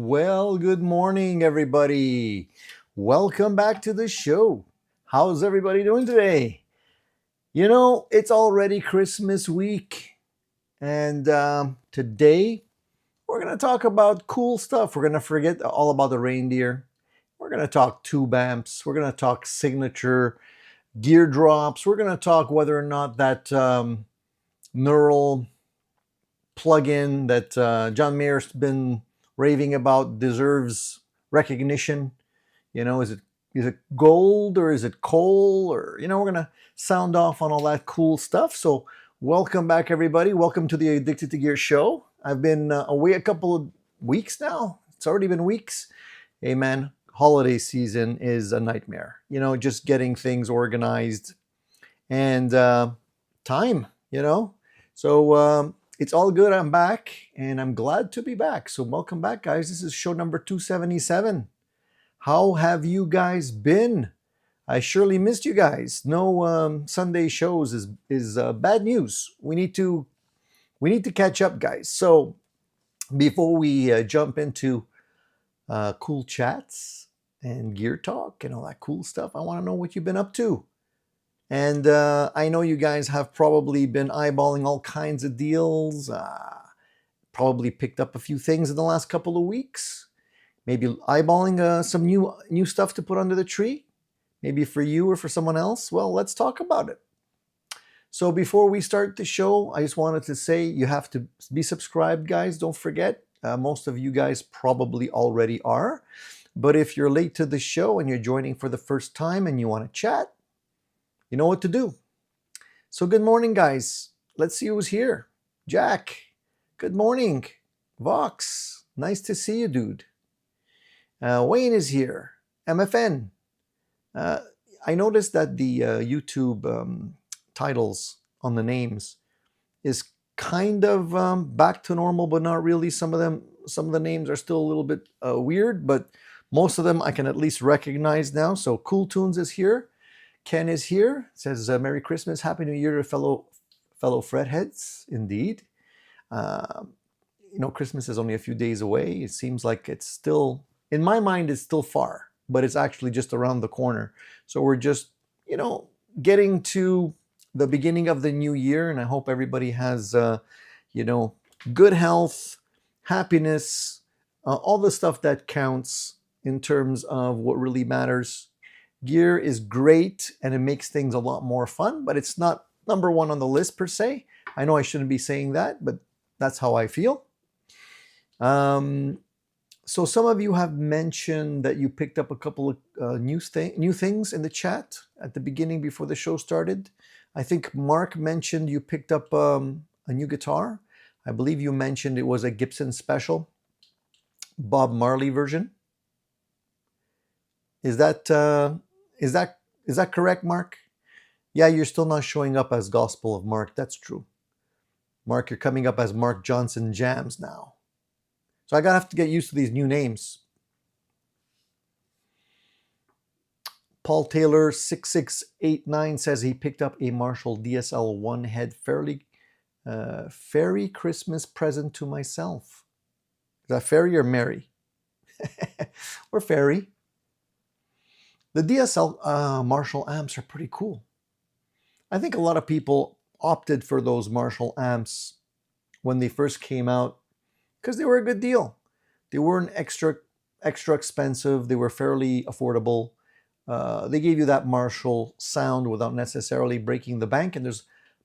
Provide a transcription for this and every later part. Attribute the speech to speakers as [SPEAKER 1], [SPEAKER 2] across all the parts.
[SPEAKER 1] Well, good morning, everybody. Welcome back to the show. How's everybody doing today? It's already Christmas week, and today we're going to talk about cool stuff. We're going to forget all about the reindeer. We're going to talk tube amps. We're going to talk signature gear drops. We're going to talk whether or not that neural plugin that John Mayer's been raving about deserves recognition. Is it gold or is it coal? Or we're gonna sound off on all that cool stuff. So welcome back, everybody. Welcome to the Addicted to Gear show. I've been away a couple of weeks now. It's already been weeks. Hey man, holiday season is a nightmare. Just getting things organized and time. So it's all good. I'm back, and I'm glad to be back. So welcome back, guys. This is show number 277. How have you guys been? I surely missed you guys. No Sunday shows is bad news. We need to catch up, guys. So before we jump into cool chats and gear talk and all that cool stuff, I want to know what you've been up to. And I know you guys have probably been eyeballing all kinds of deals. Probably picked up a few things in the last couple of weeks. Maybe eyeballing some new stuff to put under the tree. Maybe for you or for someone else. Well, let's talk about it. So before we start the show, I just wanted to say you have to be subscribed, guys. Don't forget. Most of you guys probably already are. But if you're late to the show and you're joining for the first time and you want to chat, you know what to do. So good morning, guys. Let's see who's here. Jack, good morning. Vox, nice to see you, dude. Wayne is here. MFN. I noticed that the YouTube titles on the names is kind of back to normal, but not really. Some of the names are still a little bit weird, but most of them I can at least recognize now. So Cool Tunes is here. Ken is here. Says Merry Christmas, Happy New Year to fellow Fredheads. Indeed. Christmas is only a few days away. It seems like it's still, in my mind, it's still far, but it's actually just around the corner. So we're just, getting to the beginning of the new year, and I hope everybody has, good health, happiness, all the stuff that counts in terms of what really matters. Gear is great, and it makes things a lot more fun, but it's not number one on the list per se. I know I shouldn't be saying that, but that's how I feel. So some of you have mentioned that you picked up a couple of new things in the chat at the beginning before the show started. I think Mark mentioned you picked up a new guitar. I believe you mentioned it was a Gibson Special Bob Marley version. Is that correct, Mark? Yeah, you're still not showing up as Gospel of Mark. That's true. Mark, you're coming up as Mark Johnson Jams now. So I have to get used to these new names. Paul Taylor 6689 says he picked up a Marshall DSL one head fairy Christmas present to myself. Is that fairy or Mary? Or fairy? The DSL Marshall amps are pretty cool. I think a lot of people opted for those Marshall amps when they first came out because they were a good deal. They weren't extra expensive. They were fairly affordable. They gave you that Marshall sound without necessarily breaking the bank, and there's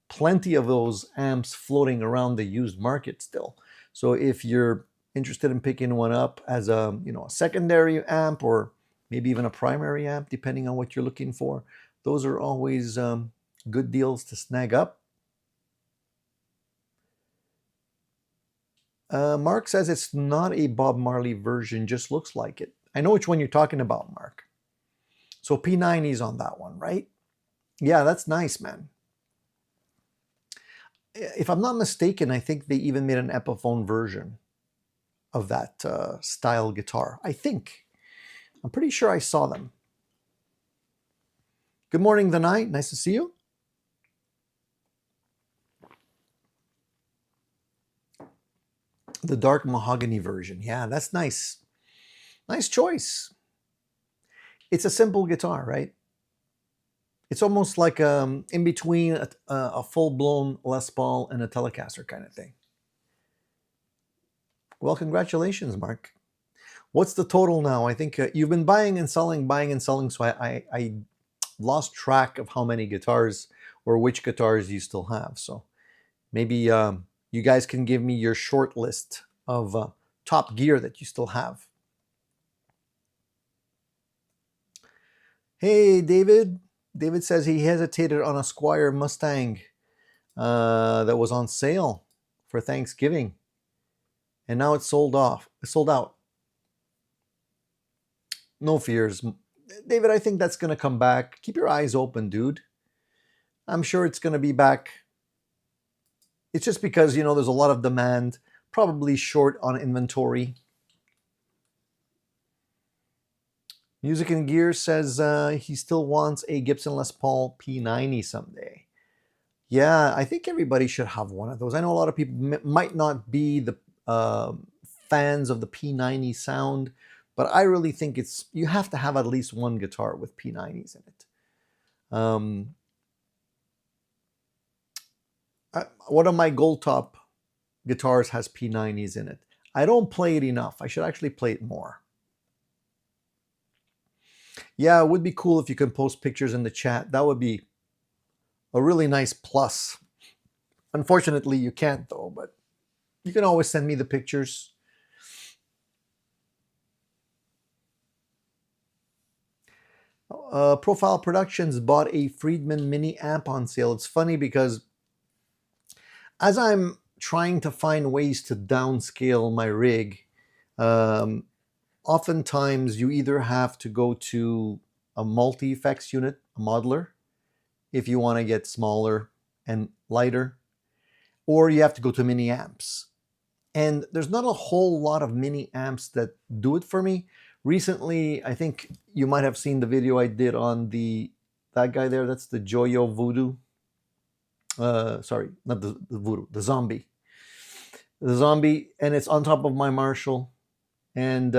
[SPEAKER 1] plenty of those amps floating around the used market still. So if you're interested in picking one up as a secondary amp or maybe even a primary amp, depending on what you're looking for, those are always good deals to snag up. Mark says it's not a Bob Marley version, just looks like it. I know which one you're talking about, Mark. So P90's on that one, right? Yeah, that's nice, man. If I'm not mistaken, I think they even made an Epiphone version of that style guitar. I think. I'm pretty sure I saw them. Good morning, The Night. Nice to see you. The dark mahogany version. Yeah, that's nice. Nice choice. It's a simple guitar, right? It's almost like in between a full-blown Les Paul and a Telecaster kind of thing. Well, congratulations, Mark. What's the total now? I think you've been buying and selling, so I lost track of how many guitars or which guitars you still have. So maybe you guys can give me your short list of top gear that you still have. Hey, David. David says he hesitated on a Squire Mustang that was on sale for Thanksgiving, and now it's sold out. No fears, David. I think that's gonna come back. Keep your eyes open, dude. I'm sure it's gonna be back. It's just because there's a lot of demand, probably short on inventory. Music and Gear says he still wants a Gibson Les Paul P90 someday. Yeah, I think everybody should have one of those. I know a lot of people might not be the fans of the P90 sound, but I really think you have to have at least one guitar with P90s in it. One of my Gold Top guitars has P90s in it. I don't play it enough. I should actually play it more. Yeah, it would be cool if you can post pictures in the chat. That would be a really nice plus. Unfortunately, you can't though, but you can always send me the pictures. Profile Productions bought a Friedman mini amp on sale. It's funny because as I'm trying to find ways to downscale my rig, oftentimes you either have to go to a multi-effects unit, a modeler, if you want to get smaller and lighter, or you have to go to mini amps. And there's not a whole lot of mini amps that do it for me. Recently, I think you might have seen the video I did on that guy there. That's the Joyo Voodoo. Sorry, not the Voodoo, the Zombie. The Zombie, and it's on top of my Marshall. And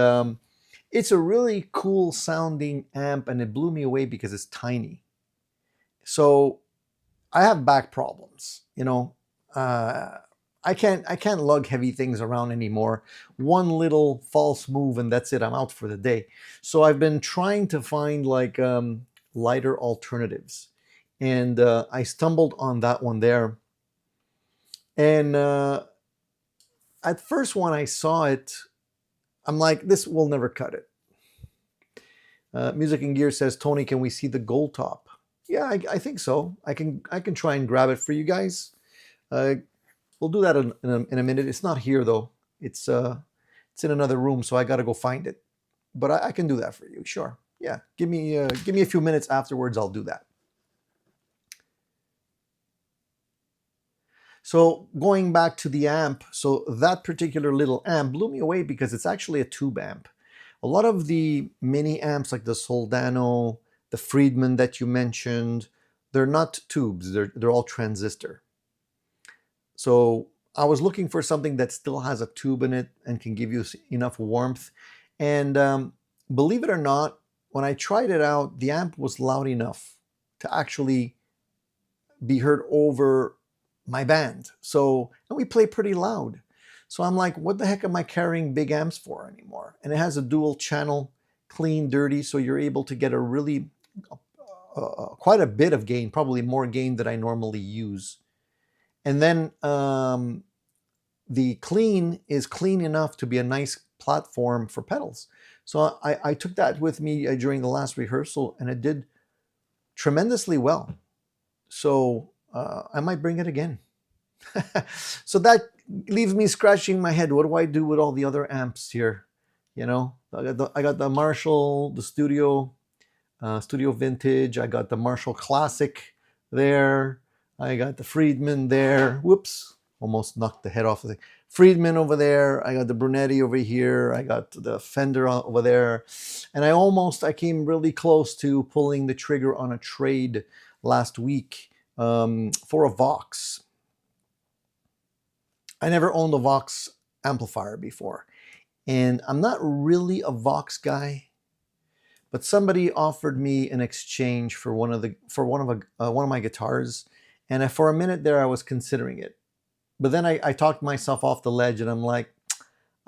[SPEAKER 1] it's a really cool sounding amp, and it blew me away because it's tiny. So I have back problems, I can't lug heavy things around anymore. One little false move and that's it. I'm out for the day. So I've been trying to find like lighter alternatives, and I stumbled on that one there. And at first when I saw it, I'm like, this will never cut it. Music and Gear says, Tony, can we see the Gold Top? Yeah, I think so. I can try and grab it for you guys. We'll do that in a minute. It's not here though. It's in another room, so I got to go find it. But I can do that for you. Sure. Yeah. Give me a few minutes afterwards. I'll do that. So going back to the amp, so that particular little amp blew me away because it's actually a tube amp. A lot of the mini amps like the Soldano, the Friedman that you mentioned, they're not tubes. They're all transistor. So I was looking for something that still has a tube in it and can give you enough warmth. And believe it or not, when I tried it out, the amp was loud enough to actually be heard over my band. So, and we play pretty loud. So I'm like, what the heck am I carrying big amps for anymore? And it has a dual channel, clean, dirty, so you're able to get a really quite a bit of gain, probably more gain than I normally use. And then the clean is clean enough to be a nice platform for pedals. So I took that with me during the last rehearsal, and it did tremendously well. So I might bring it again. So that leaves me scratching my head. What do I do with all the other amps here? I got the Marshall, the Studio Vintage. I got the Marshall Classic there. I got the Friedman there. Whoops, almost knocked the head off the thing. Friedman over there. I got the Brunetti over here. I got the Fender over there. And I came really close to pulling the trigger on a trade last week for a Vox. I never owned a Vox amplifier before. And I'm not really a Vox guy, but somebody offered me an exchange for one of my guitars, and for a minute there I was considering it. But then I talked myself off the ledge, and I'm like,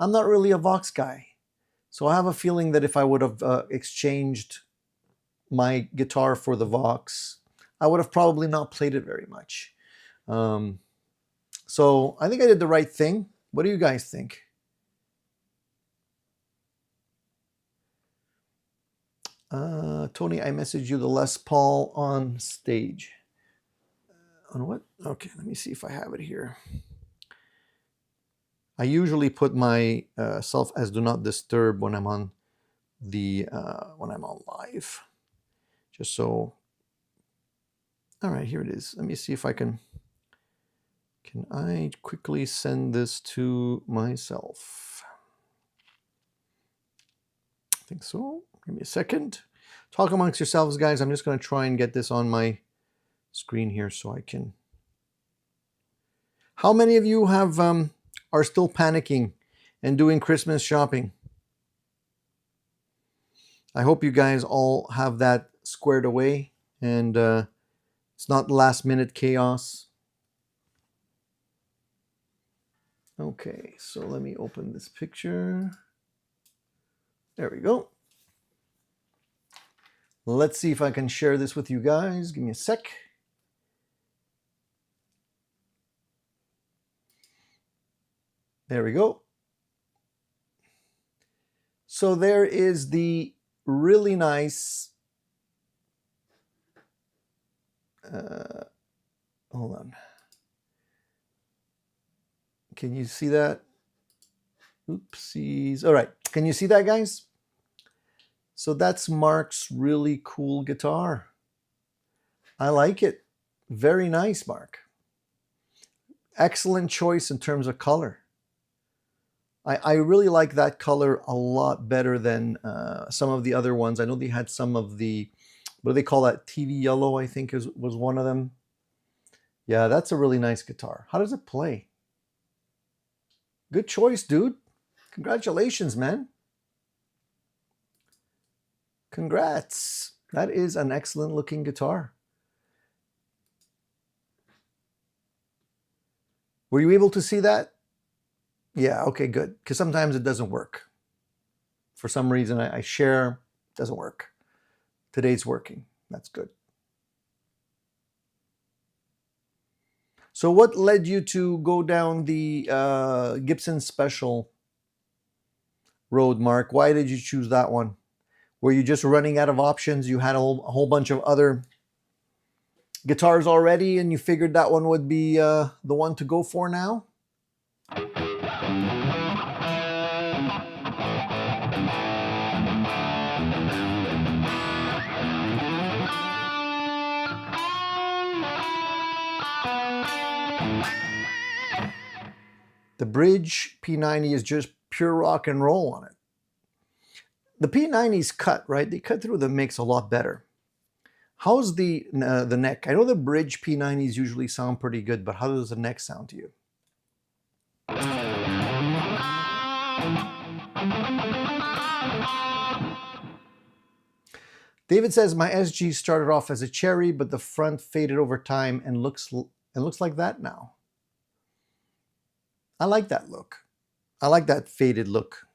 [SPEAKER 1] I'm not really a Vox guy. So I have a feeling that if I would have exchanged my guitar for the Vox, I would have probably not played it very much. So I think I did the right thing. What do you guys think? Tony, I messaged you the Les Paul on stage. On what? Okay, let me see if I have it here. I usually put my self as do not disturb when I'm on live, just so. All right, here it is. Let me see if I can. Can I quickly send this to myself? I think so. Give me a second. Talk amongst yourselves, guys. I'm just going to try and get this on my screen here so I can. How many of you have are still panicking and doing Christmas shopping? I hope you guys all have that squared away and it's not last minute chaos. Okay, so let me open this picture. There we go. Let's see if I can share this with you guys. Give me a sec. There we go. So there is the really nice, hold on. Can you see that? Oopsies. All right. Can you see that, guys? So that's Mark's really cool guitar. I like it. Very nice, Mark. Excellent choice in terms of color. I really like that color a lot better than some of the other ones. I know they had some of the, what do they call that? TV yellow, I think was one of them. Yeah, that's a really nice guitar. How does it play? Good choice, dude. Congratulations, man. Congrats. That is an excellent looking guitar. Were you able to see that? Yeah, okay, good. Because sometimes it doesn't work. For some reason, I share, doesn't work. Today's working. That's good. So what led you to go down the Gibson Special road, Mark? Why did you choose that one? Were you just running out of options? You had a whole bunch of other guitars already and you figured that one would be the one to go for now? The Bridge P90 is just pure rock and roll on it. The P90's cut, right? They cut through the mix a lot better. How's the neck? I know the Bridge P90s usually sound pretty good, but how does the neck sound to you? David says, my SG started off as a cherry, but the front faded over time and looks like that now. I like that look. I like that faded look.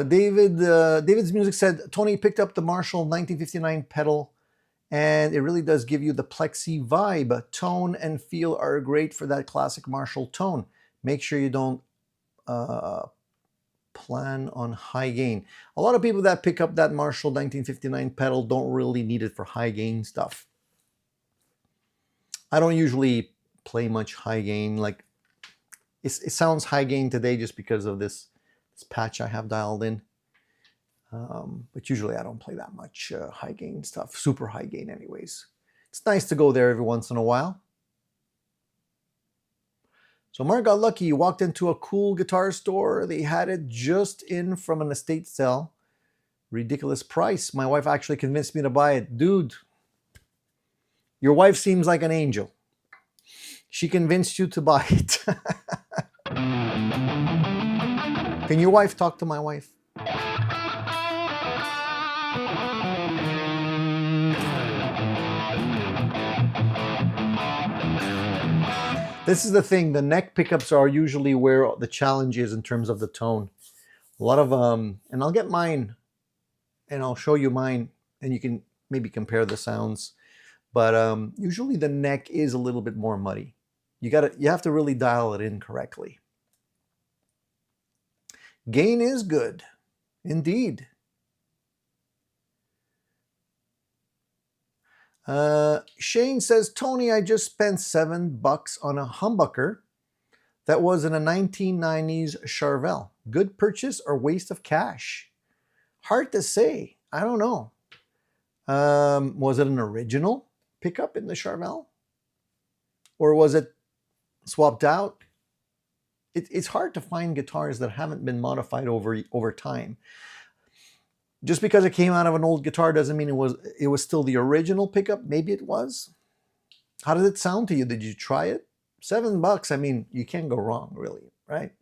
[SPEAKER 1] David's Music said, Tony picked up the Marshall 1959 pedal and it really does give you the plexi vibe. Tone and feel are great for that classic Marshall tone. Make sure you don't plan on high gain. A lot of people that pick up that Marshall 1959 pedal don't really need it for high gain stuff. I don't usually play much high gain. Like it sounds high gain today just because of this patch I have dialed in. But usually I don't play that much high gain stuff, super high gain anyways. It's nice to go there every once in a while. So Mark got lucky. He walked into a cool guitar store. They had it just in from an estate sale. Ridiculous price. My wife actually convinced me to buy it. Dude, Your wife seems like an angel. She convinced you to buy it. Can your wife talk to my wife? This is the thing. The neck pickups are usually where the challenge is in terms of the tone. A lot of and I'll get mine and I'll show you mine and you can maybe compare the sounds. But usually the neck is a little bit more muddy. You have to really dial it in correctly. Gain is good, indeed. Shane says, Tony, I just spent $7 on a humbucker that was in a 1990s Charvel. Good purchase or waste of cash? Hard to say. I don't know. Was it an original pickup in the Charvel? Or was it swapped out? It's hard to find guitars that haven't been modified over time. Just because it came out of an old guitar doesn't mean it was still the original pickup. Maybe it was. How did it sound to you? Did you try it? $7, I mean, you can't go wrong, really, right?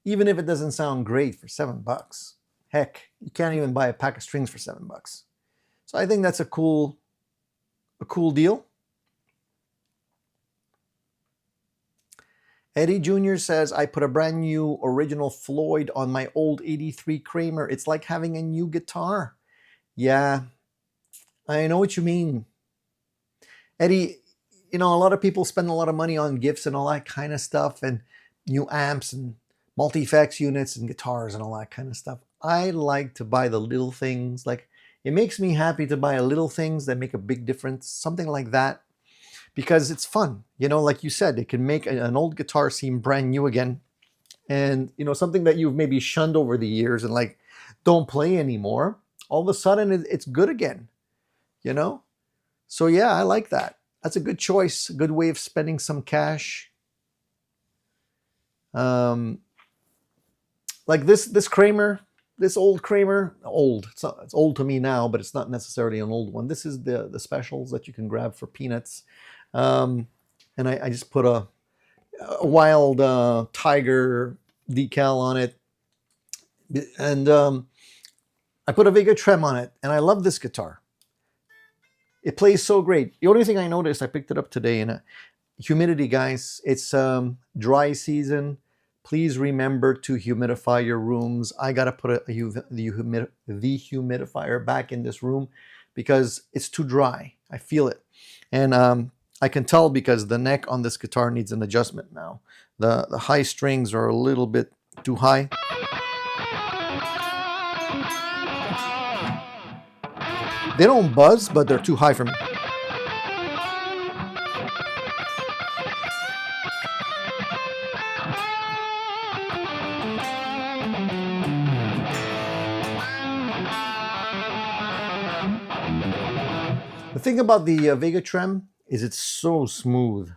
[SPEAKER 1] Even if it doesn't sound great for $7. Heck, you can't even buy a pack of strings for $7. So I think that's a cool deal. Eddie Jr. says, I put a brand new original Floyd on my old 83 Kramer. It's like having a new guitar. Yeah, I know what you mean. Eddie, you know, a lot of people spend a lot of money on gifts and all that kind of stuff and new amps and multi-effects units and guitars and all that kind of stuff. I like to buy the little things. Like, it makes me happy to buy little things that make a big difference, something like that. Because it's fun, you know, like you said, it can make an old guitar seem brand new again. And, you know, something that you've maybe shunned over the years and like don't play anymore, all of a sudden it's good again, you know? So yeah, I like that. That's a good choice, a good way of spending some cash. Like this Kramer, this old Kramer, it's old to me now, but it's not necessarily an old one. This is the specials that you can grab for peanuts. And I just put a wild tiger decal on it. And I put a Vega Trem on it. And I love this guitar. It plays so great. The only thing I noticed, I picked it up today, and humidity, guys. It's dry season. Please remember to humidify your rooms. I got to put the humidifier back in this room because it's too dry. I feel it. And I can tell because the neck on this guitar needs an adjustment now. The high strings are a little bit too high. They don't buzz, but they're too high for me. The thing about the Vega Trem is it's so smooth.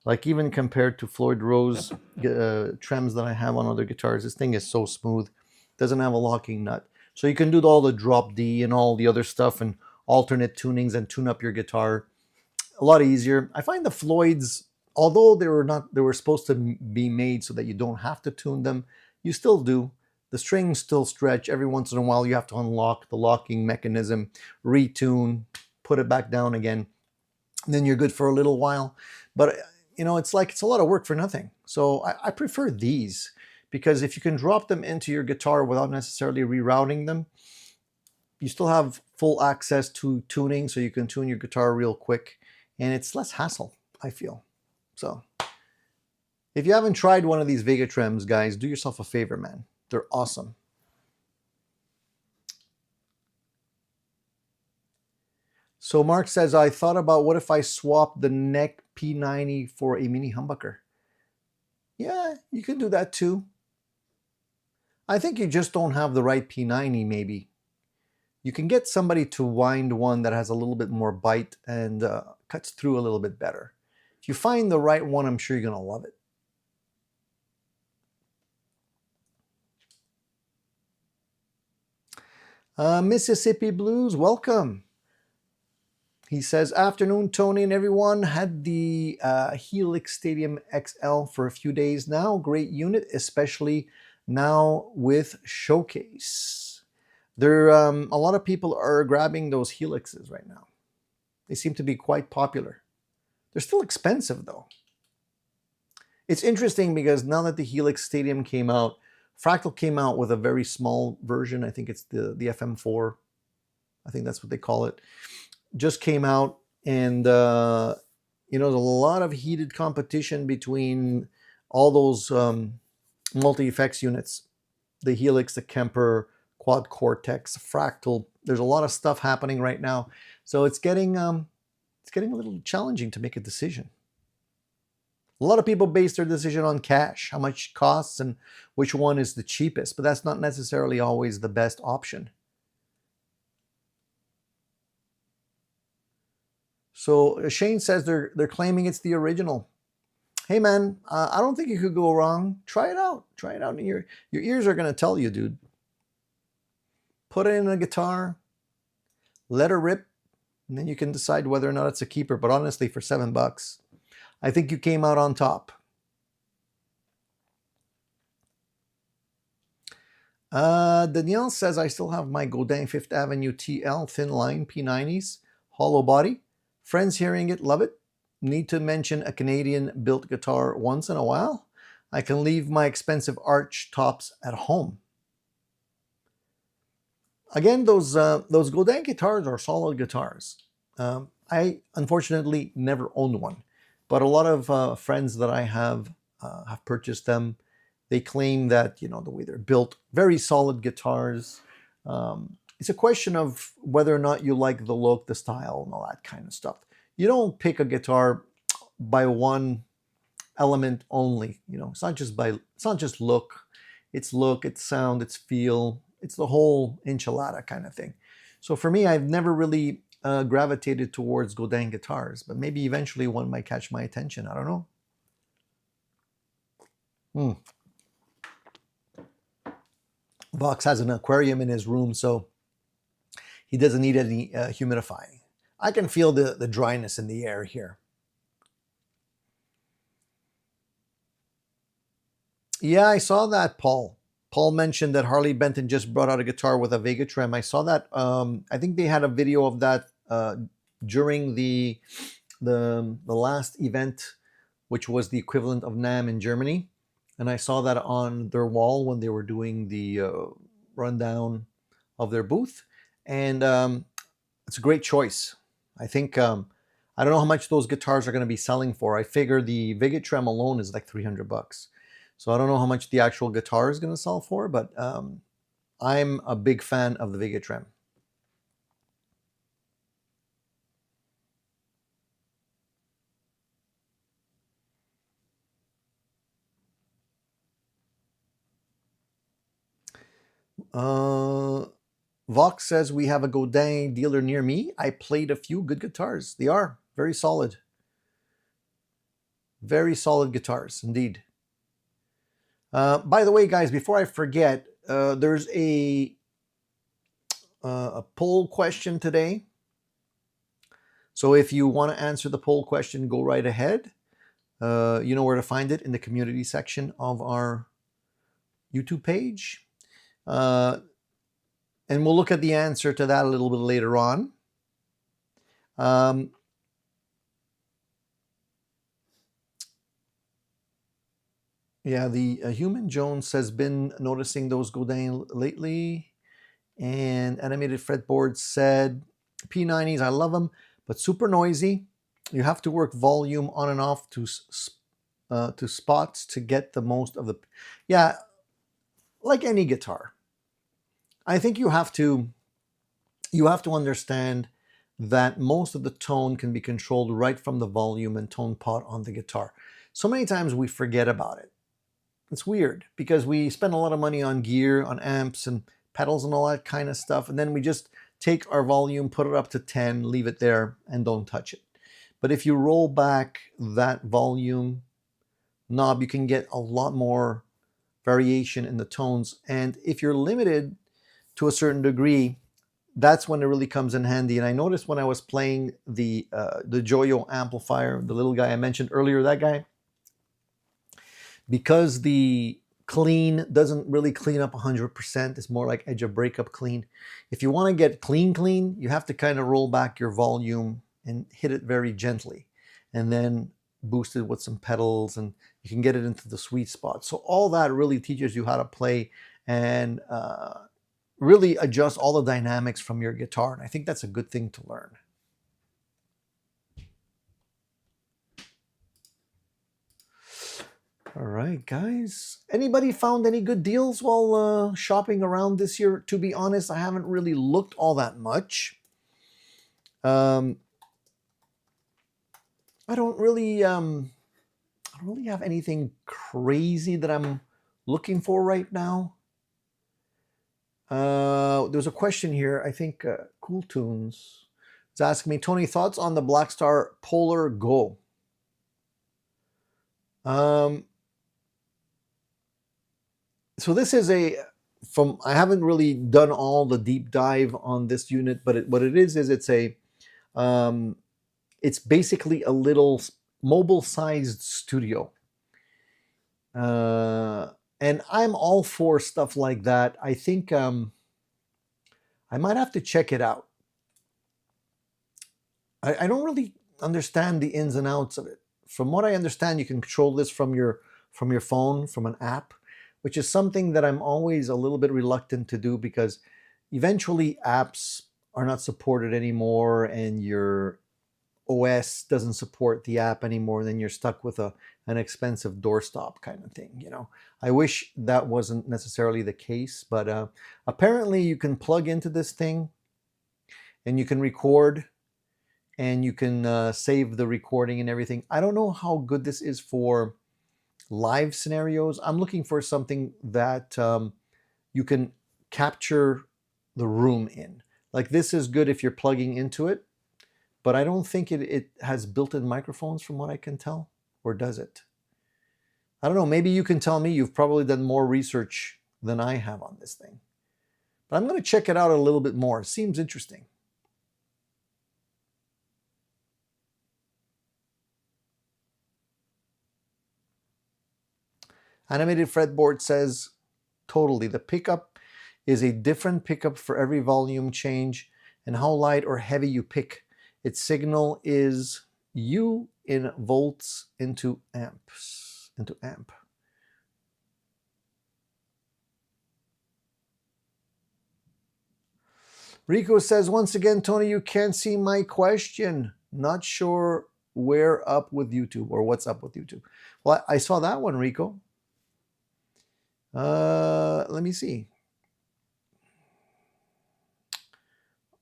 [SPEAKER 1] Like even compared to Floyd Rose trems that I have on other guitars, this thing is so smooth. Doesn't have a locking nut. So you can do all the drop D and all the other stuff and alternate tunings and tune up your guitar a lot easier. I find the Floyds, although they were supposed to be made so that you don't have to tune them, you still do. The strings still stretch. Every once in a while you have to unlock the locking mechanism, retune, put it back down again, and then you're good for a little while. But you know, it's a lot of work for nothing. So I prefer these because if you can drop them into your guitar without necessarily rerouting them, you still have full access to tuning, so you can tune your guitar real quick, and it's less hassle, I feel. So if you haven't tried one of these Vega Trems, guys, do yourself a favor, man. They're awesome. So Mark says, I thought about what if I swapped the neck P90 for a mini humbucker. Yeah, you can do that too. I think you just don't have the right P90 maybe. You can get somebody to wind one that has a little bit more bite and cuts through a little bit better. If you find the right one, I'm sure you're going to love it. Mississippi Blues, welcome. He says, afternoon, Tony and everyone. Had the Helix Stadium XL for a few days now. Great unit, especially now with Showcase. There, a lot of people are grabbing those Helixes right now. They seem to be quite popular. They're still expensive though. It's interesting because now that the Helix Stadium came out, Fractal came out with a very small version. I think it's the FM4. I think that's what they call it. Just came out, and you know, there's a lot of heated competition between all those multi-effects units. The Helix, the Kemper, Quad Cortex, Fractal. There's a lot of stuff happening right now. So it's getting a little challenging to make a decision. A lot of people base their decision on cash, how much it costs and which one is the cheapest, but that's not necessarily always the best option. So Shane says they're claiming it's the original. Hey man, I don't think you could go wrong. Try it out. Try it out. Your ears are going to tell you, dude. Put it in a guitar, let her rip, and then you can decide whether or not it's a keeper. But honestly, for $7, I think you came out on top. Danielle says, I still have my Godin 5th Avenue TL thin line P90s, hollow body. Friends hearing it, love it. Need to mention a Canadian built guitar once in a while. I can leave my expensive arch tops at home. Again, those Godin guitars are solid guitars. I unfortunately never owned one, but a lot of friends that I have purchased them. They claim that, you know, the way they're built, very solid guitars. It's a question of whether or not you like the look, the style, and all that kind of stuff. You don't pick a guitar by one element only. You know, it's not just look. It's look, it's sound, it's feel. It's the whole enchilada kind of thing. So for me, I've never really gravitated towards Godin guitars, but maybe eventually one might catch my attention. I don't know. Vox has an aquarium in his room, so he doesn't need any humidifying. I can feel the dryness in the air here. Yeah, I saw that, Paul. Paul mentioned that Harley Benton just brought out a guitar with a Vega Trem. I saw that. I think they had a video of that during the last event, which was the equivalent of NAMM in Germany. And I saw that on their wall when they were doing the rundown of their booth. And it's a great choice. I think, I don't know how much those guitars are going to be selling for. I figure the Vega Trem alone is like $300. So I don't know how much the actual guitar is going to sell for, but I'm a big fan of the Vega Trem. Vox says we have a Godin dealer near me. I played a few good guitars. They are very solid. Very solid guitars, indeed. By the way, guys, before I forget, there's a poll question today. So if you want to answer the poll question, go right ahead. You know where to find it, in the community section of our YouTube page. And we'll look at the answer to that a little bit later on. Yeah, the Human Jones says, been noticing those Godin lately. And Animated Fretboard said, P90s, I love them, but super noisy. You have to work volume on and off to spots to get the most of the... Yeah, like any guitar. I think you have to understand that most of the tone can be controlled right from the volume and tone pot on the guitar. So many times we forget about it. It's weird because we spend a lot of money on gear, on amps and pedals and all that kind of stuff, and then we just take our volume, put it up to 10, leave it there, and don't touch it. But if you roll back that volume knob, you can get a lot more variation in the tones. And if you're limited to a certain degree, that's when it really comes in handy. And I noticed when I was playing the Joyo amplifier, the little guy I mentioned earlier, that guy, because the clean doesn't really clean up 100%, it's more like edge of breakup clean. If you want to get clean, you have to kind of roll back your volume and hit it very gently, and then boost it with some pedals, and you can get it into the sweet spot. So all that really teaches you how to play and really adjust all the dynamics from your guitar. And I think that's a good thing to learn. All right, guys. Anybody found any good deals while shopping around this year? To be honest, I haven't really looked all that much. I don't really have anything crazy that I'm looking for right now. There's a question here. I think Cool Tunes is asking me, Tony, thoughts on the Blackstar Polar Go? So this is I haven't really done all the deep dive on this unit, but what it is it's it's basically a little mobile-sized studio. And I'm all for stuff like that. I think I might have to check it out. I don't really understand the ins and outs of it. From what I understand, you can control this from your phone, from an app, which is something that I'm always a little bit reluctant to do, because eventually apps are not supported anymore and your OS doesn't support the app anymore, and then you're stuck with an expensive doorstop kind of thing, you know. I wish that wasn't necessarily the case, but apparently you can plug into this thing and you can record and you can save the recording and everything. I don't know how good this is for live scenarios. I'm looking for something that you can capture the room in. Like, this is good if you're plugging into it, but I don't think it has built-in microphones from what I can tell. Or does it? I don't know. Maybe you can tell me. You've probably done more research than I have on this thing. But I'm going to check it out a little bit more. It seems interesting. Animated Fretboard says, totally. The pickup is a different pickup for every volume change, and how light or heavy you pick. Its signal is U in volts into amps, into amp. Rico says, once again, Tony, you can't see my question. Not sure where up with YouTube, or what's up with YouTube. Well, I saw that one, Rico. Let me see.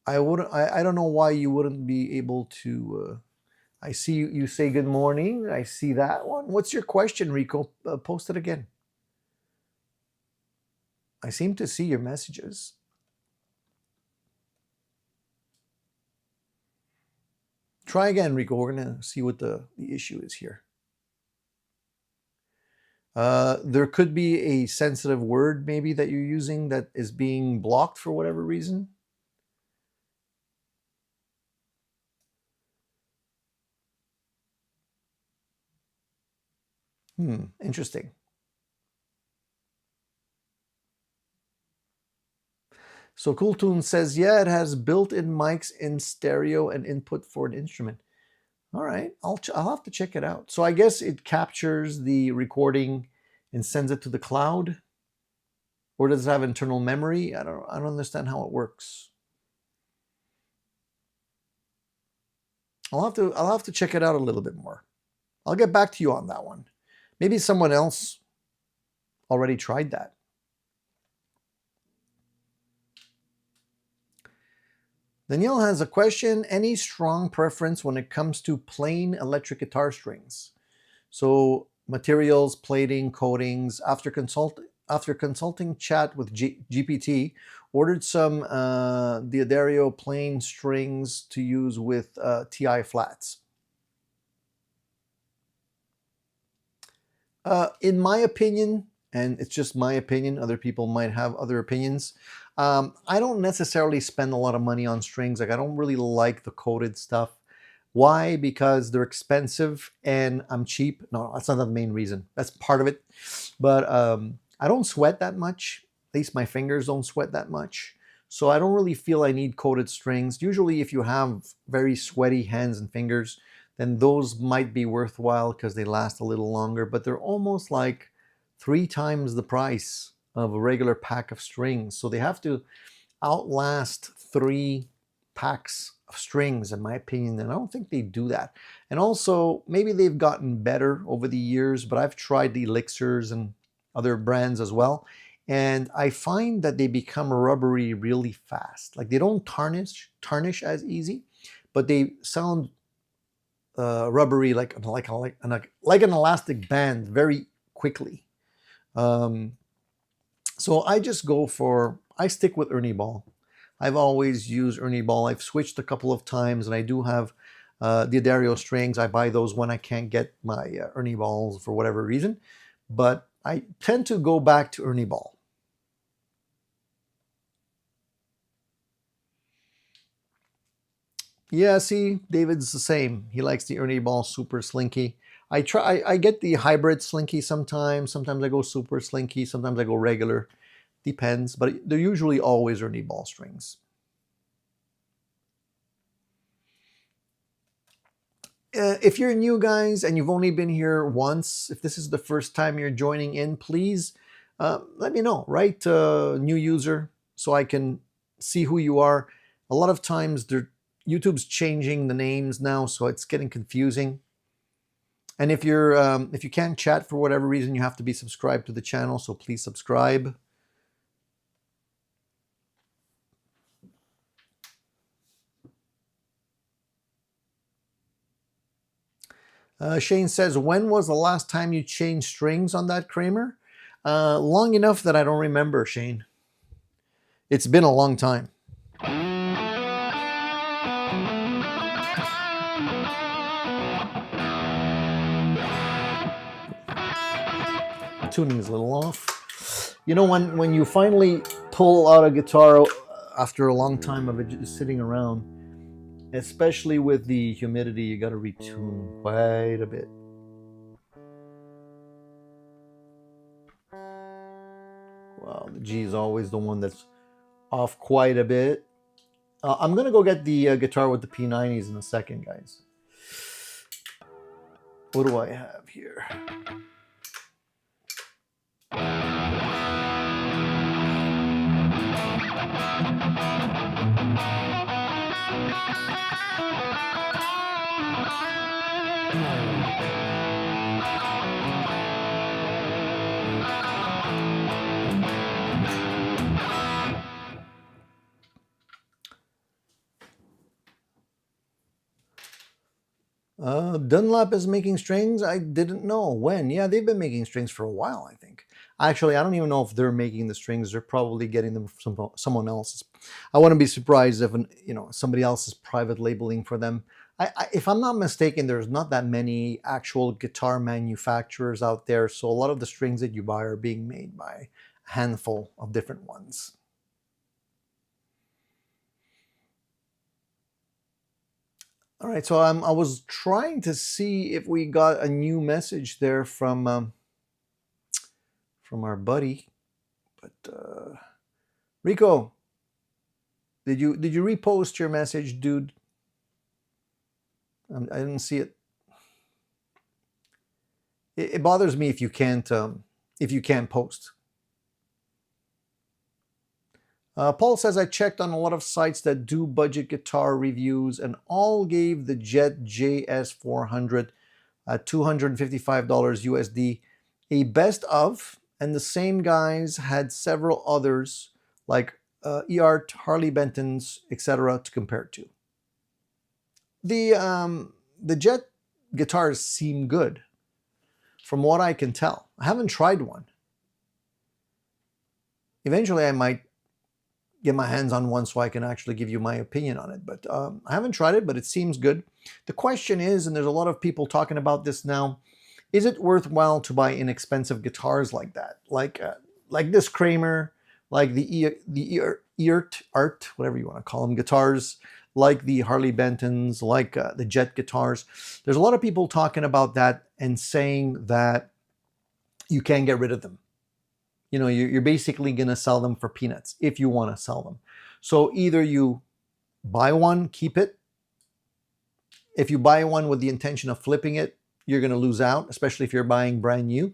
[SPEAKER 1] I don't know why you wouldn't be able to. I see you say good morning. I see that one. What's your question, Rico? Post it again. I seem to see your messages. Try again, Rico. We're gonna see what the issue is here. There could be a sensitive word maybe that you're using that is being blocked for whatever reason. Interesting. So Cool Tune says, yeah, it has built-in mics in stereo and input for an instrument. All right, I'll have to check it out. So I guess it captures the recording and sends it to the cloud, or does it have internal memory? I don't understand how it works. I'll have to check it out a little bit more. I'll get back to you on that one. Maybe someone else already tried that. Danielle has a question. Any strong preference when it comes to plain electric guitar strings? So materials, plating, coatings. After consulting chat with GPT, ordered some D'Addario plain strings to use with TI flats. In my opinion, and it's just my opinion, other people might have other opinions, I don't necessarily spend a lot of money on strings. Like I don't really like the coated stuff. Why? Because they're expensive and I'm cheap. No, that's not the main reason. That's part of it. But I don't sweat that much. At least my fingers don't sweat that much. So I don't really feel I need coated strings. Usually if you have very sweaty hands and fingers, then those might be worthwhile because they last a little longer, but they're almost like 3 times the price of a regular pack of strings. So they have to outlast 3 packs of strings, in my opinion, and I don't think they do that. And also, maybe they've gotten better over the years, but I've tried the elixirs and other brands as well, and I find that they become rubbery really fast. Like they don't tarnish as easy, but they sound rubbery like an elastic band very quickly. So I stick with Ernie Ball. I've always used Ernie Ball. I've switched a couple of times, and I do have the Dario strings. I buy those when I can't get my Ernie Balls for whatever reason, but I tend to go back to Ernie Ball. Yeah, see, David's the same. He likes the Ernie Ball Super Slinky. I get the hybrid Slinky sometimes. Sometimes I go Super Slinky. Sometimes I go regular. Depends, but they're usually always Ernie Ball strings. If you're new, guys, and you've only been here once, if this is the first time you're joining in, please let me know. Write new user so I can see who you are. A lot of times YouTube's changing the names now, so it's getting confusing. And if you can't chat for whatever reason, you have to be subscribed to the channel, so please subscribe. Shane says, when was the last time you changed strings on that Kramer? Long enough that I don't remember, Shane. It's been a long time. Tuning is a little off. You know, when you finally pull out a guitar after a long time of it just sitting around, especially with the humidity, you got to retune quite a bit. Wow, the G is always the one that's off quite a bit. I'm gonna go get the guitar with the P90s in a second, guys. What do I have here? Dunlop is making strings. I didn't know when. Yeah, they've been making strings for a while, I think. Actually, I don't even know if they're making the strings. They're probably getting them from someone else's. I wouldn't be surprised if somebody else is private labeling for them. If I'm not mistaken, there's not that many actual guitar manufacturers out there, so a lot of the strings that you buy are being made by a handful of different ones. All right, so I was trying to see if we got a new message there from our buddy, but Rico, did you repost your message, dude? I didn't see it. It bothers me if you can't post. Paul says, I checked on a lot of sites that do budget guitar reviews and all gave the Jet JS400 at $255 USD a best of, and the same guys had several others like eArt, Harley Benton's, etc. to compare to. The Jet guitars seem good from what I can tell. I haven't tried one. Eventually I might get my hands on one so I can actually give you my opinion on it. But I haven't tried it, but it seems good. The question is, and there's a lot of people talking about this now, is it worthwhile to buy inexpensive guitars like that? Like this Kramer, like the art, whatever you want to call them, guitars like the Harley Bentons, like the Jet guitars. There's a lot of people talking about that and saying that you can't get rid of them. You know, you're basically going to sell them for peanuts if you want to sell them. So either you buy one, keep it. If you buy one with the intention of flipping it, you're going to lose out, especially if you're buying brand new.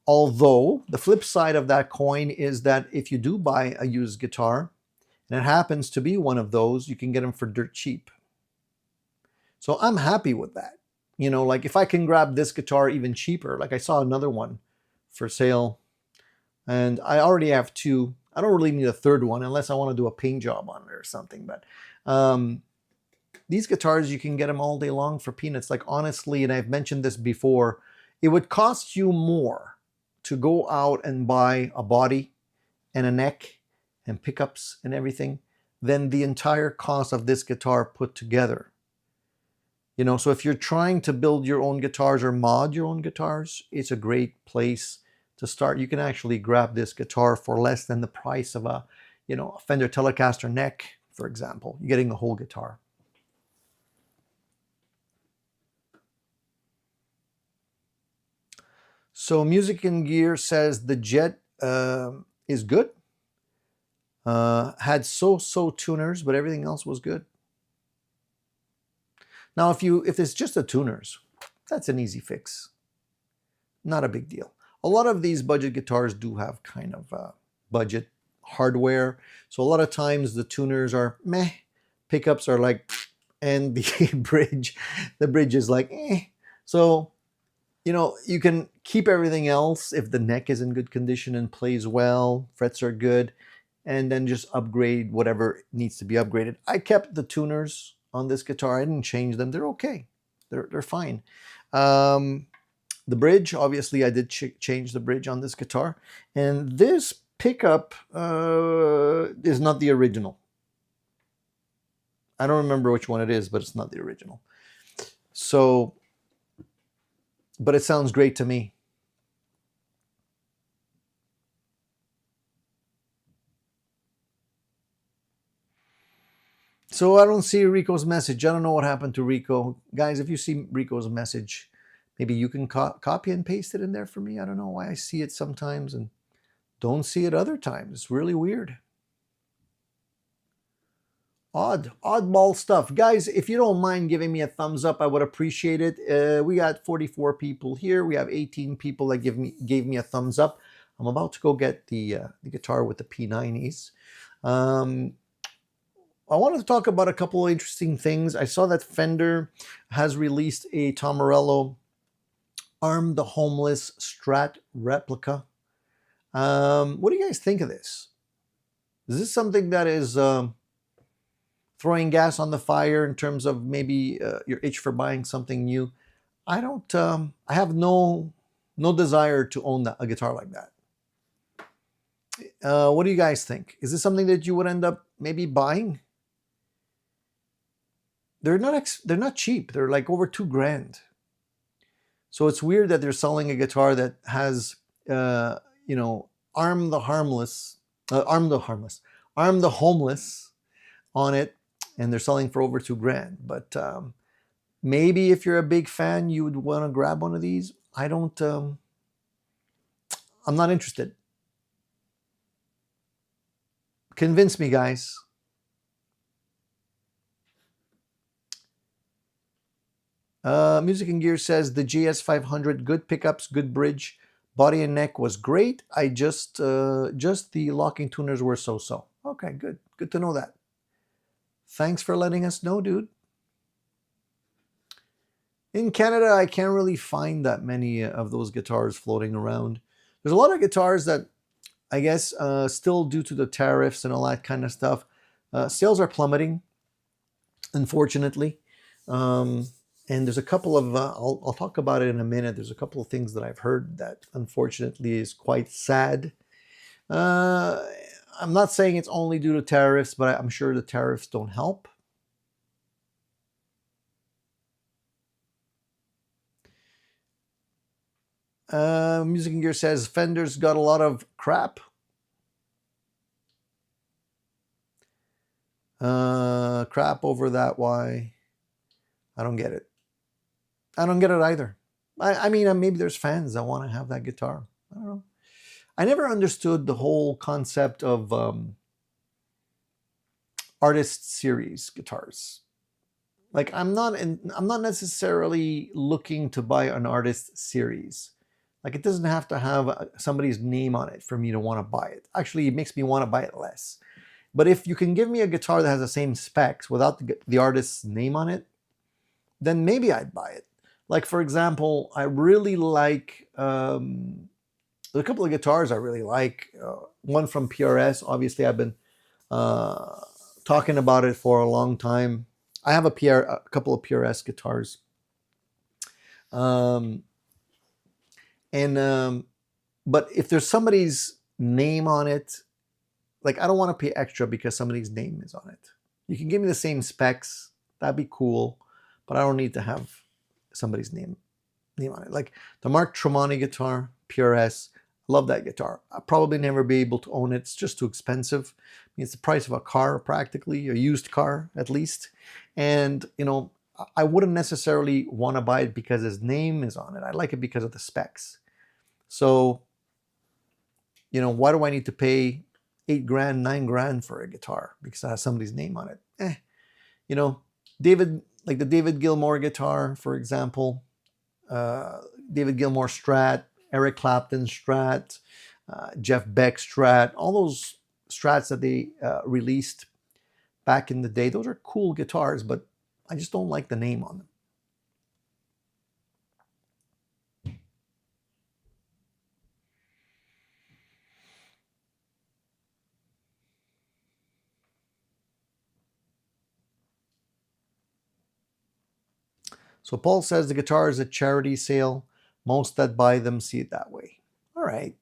[SPEAKER 1] Although the flip side of that coin is that if you do buy a used guitar, and it happens to be one of those, you can get them for dirt cheap. So I'm happy with that. You know, like if I can grab this guitar even cheaper, like I saw another one for sale, and I already have two. I don't really need a third one unless I want to do a paint job on it or something. But these guitars, you can get them all day long for peanuts. Like honestly, and I've mentioned this before, it would cost you more to go out and buy a body and a neck and pickups and everything than the entire cost of this guitar put together. You know, so if you're trying to build your own guitars or mod your own guitars, it's a great place to start. You can actually grab this guitar for less than the price of a, you know, a Fender Telecaster neck, for example. You're getting the whole guitar. So Music and Gear says the Jet is good. Had so-so tuners, but everything else was good. Now, if it's just the tuners, that's an easy fix. Not a big deal. A lot of these budget guitars do have kind of budget hardware. So a lot of times the tuners are meh, pickups are like, and the bridge is like, eh. So, you know, you can keep everything else if the neck is in good condition and plays well, frets are good, and then just upgrade whatever needs to be upgraded. I kept the tuners on this guitar. I didn't change them. They're okay. They're fine. The bridge, obviously, I did change the bridge on this guitar. And this pickup is not the original. I don't remember which one it is, but it's not the original. So, but it sounds great to me. So I don't see Rico's message. I don't know what happened to Rico. Guys, if you see Rico's message, maybe you can copy and paste it in there for me. I don't know why I see it sometimes and don't see it other times. It's really weird. Oddball stuff. Guys, if you don't mind giving me a thumbs up, I would appreciate it. We got 44 people here. We have 18 people that gave me a thumbs up. I'm about to go get the guitar with the P90s. I wanted to talk about a couple of interesting things. I saw that Fender has released a Tom Morello Arm the Homeless Strat replica. What do you guys think of this? Is this something that is throwing gas on the fire in terms of maybe your itch for buying something new? I don't. I have no desire to own a guitar like that. What do you guys think? Is this something that you would end up maybe buying? They're not cheap. They're like over $2,000. So it's weird that they're selling a guitar that has, you know, Arm the Homeless on it, and they're selling for over $2,000. But maybe if you're a big fan, you would want to grab one of these. I don't. I'm not interested. Convince me, guys. Music and Gear says the GS500, good pickups, good bridge, body and neck was great. I just the locking tuners were so-so. Okay, good to know that. Thanks for letting us know, dude. In Canada, I can't really find that many of those guitars floating around. There's a lot of guitars that I guess still due to the tariffs and all that kind of stuff, sales are plummeting, unfortunately. And there's a couple of, I'll talk about it in a minute. There's a couple of things that I've heard that unfortunately is quite sad. I'm not saying it's only due to tariffs, but I'm sure the tariffs don't help. Music and Gear says Fender's got a lot of crap. Crap over that. Why? I don't get it. I don't get it either. I mean, maybe there's fans that want to have that guitar. I don't know. I never understood the whole concept of artist series guitars. Like I'm not necessarily looking to buy an artist series. Like it doesn't have to have somebody's name on it for me to want to buy it. Actually, it makes me want to buy it less. But if you can give me a guitar that has the same specs without the artist's name on it, then maybe I'd buy it. Like for example, I really like a couple of guitars I really like. One from PRS. Obviously, I've been talking about it for a long time. I have a couple of PRS guitars. But if there's somebody's name on it, like I don't want to pay extra because somebody's name is on it. You can give me the same specs. That'd be cool. But I don't need to have somebody's name on it. Like the Mark Tremonti guitar, PRS. Love that guitar. I'll probably never be able to own it. It's just too expensive. I mean, it's the price of a car practically, a used car at least. And, you know, I wouldn't necessarily want to buy it because his name is on it. I like it because of the specs. So, you know, why do I need to pay $8 grand, $9 grand for a guitar because it has somebody's name on it? You know, like the David Gilmour guitar, for example, David Gilmour Strat, Eric Clapton Strat, Jeff Beck Strat, all those Strats that they released back in the day, those are cool guitars, but I just don't like the name on them. So Paul says the guitar is a charity sale. Most that buy them see it that way. All right.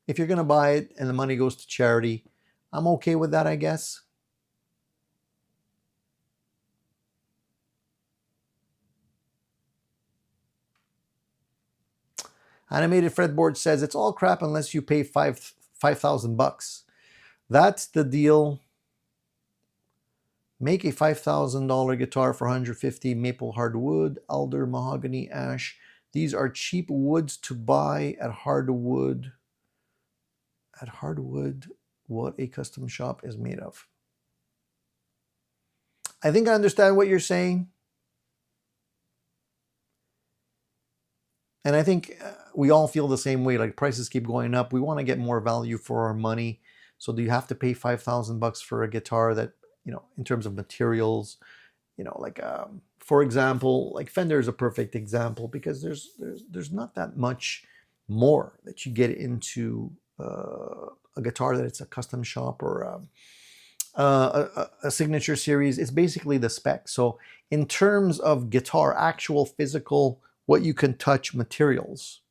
[SPEAKER 1] If you're going to buy it and the money goes to charity, I'm okay with that, I guess. Animated Fretboard says it's all crap unless you pay $5,000. That's the deal. Make a $5,000 guitar for $150. Maple hardwood, alder, mahogany, ash. These are cheap woods to buy at hardwood. At hardwood, what a custom shop is made of. I think I understand what you're saying. And I think we all feel the same way. Like prices keep going up. We want to get more value for our money. So do you have to pay $5,000 for a guitar that, you know, in terms of materials, you know, like for example, like Fender is a perfect example because there's not that much more that you get into a guitar that it's a custom shop or a signature series. It's basically the spec. So in terms of guitar, actual physical, what you can touch materials,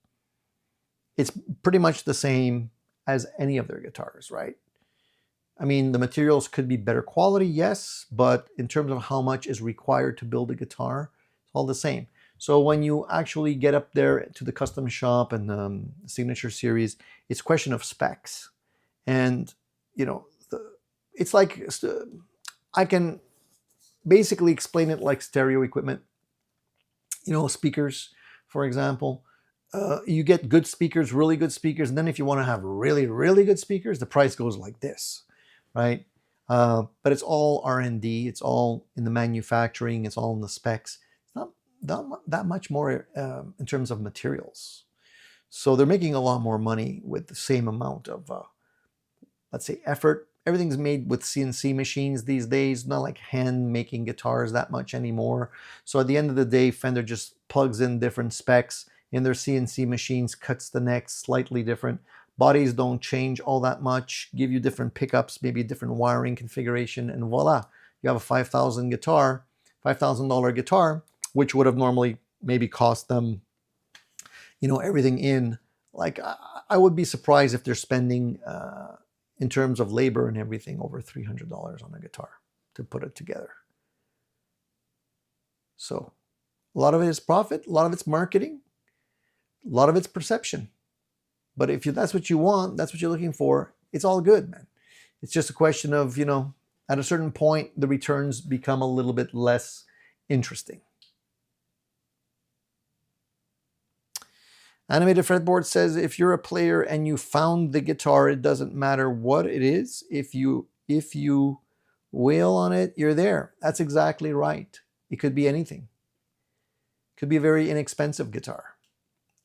[SPEAKER 1] it's pretty much the same as any of their guitars, right? I mean, the materials could be better quality, yes, but in terms of how much is required to build a guitar, it's all the same. So when you actually get up there to the custom shop and the signature series, it's a question of specs. And, you know, it's like, I can basically explain it like stereo equipment. You know, speakers, for example. You get good speakers, really good speakers, and then if you want to have really, really good speakers, the price goes like this, right? But it's all R&D, it's all in the manufacturing, it's all in the specs. It's not that much more in terms of materials. So they're making a lot more money with the same amount of, let's say, effort. Everything's made with CNC machines these days, not like hand making guitars that much anymore. So at the end of the day, Fender just plugs in different specs in their CNC machines, cuts the necks slightly different. Bodies don't change all that much, give you different pickups, maybe different wiring configuration, and voila, you have a $5,000 guitar, which would have normally maybe cost them, you know, everything in. Like I would be surprised if they're spending in terms of labor and everything, over $300 on a guitar to put it together. So a lot of it is profit, a lot of it's marketing, a lot of it's perception. But if that's what you want, that's what you're looking for, it's all good, man. It's just a question of, you know, At a certain point, the returns become a little bit less interesting. Animated Fretboard says, if you're a player and you found the guitar, it doesn't matter what it is. If you wail on it, you're there. That's exactly right. It could be anything. It could be a very inexpensive guitar.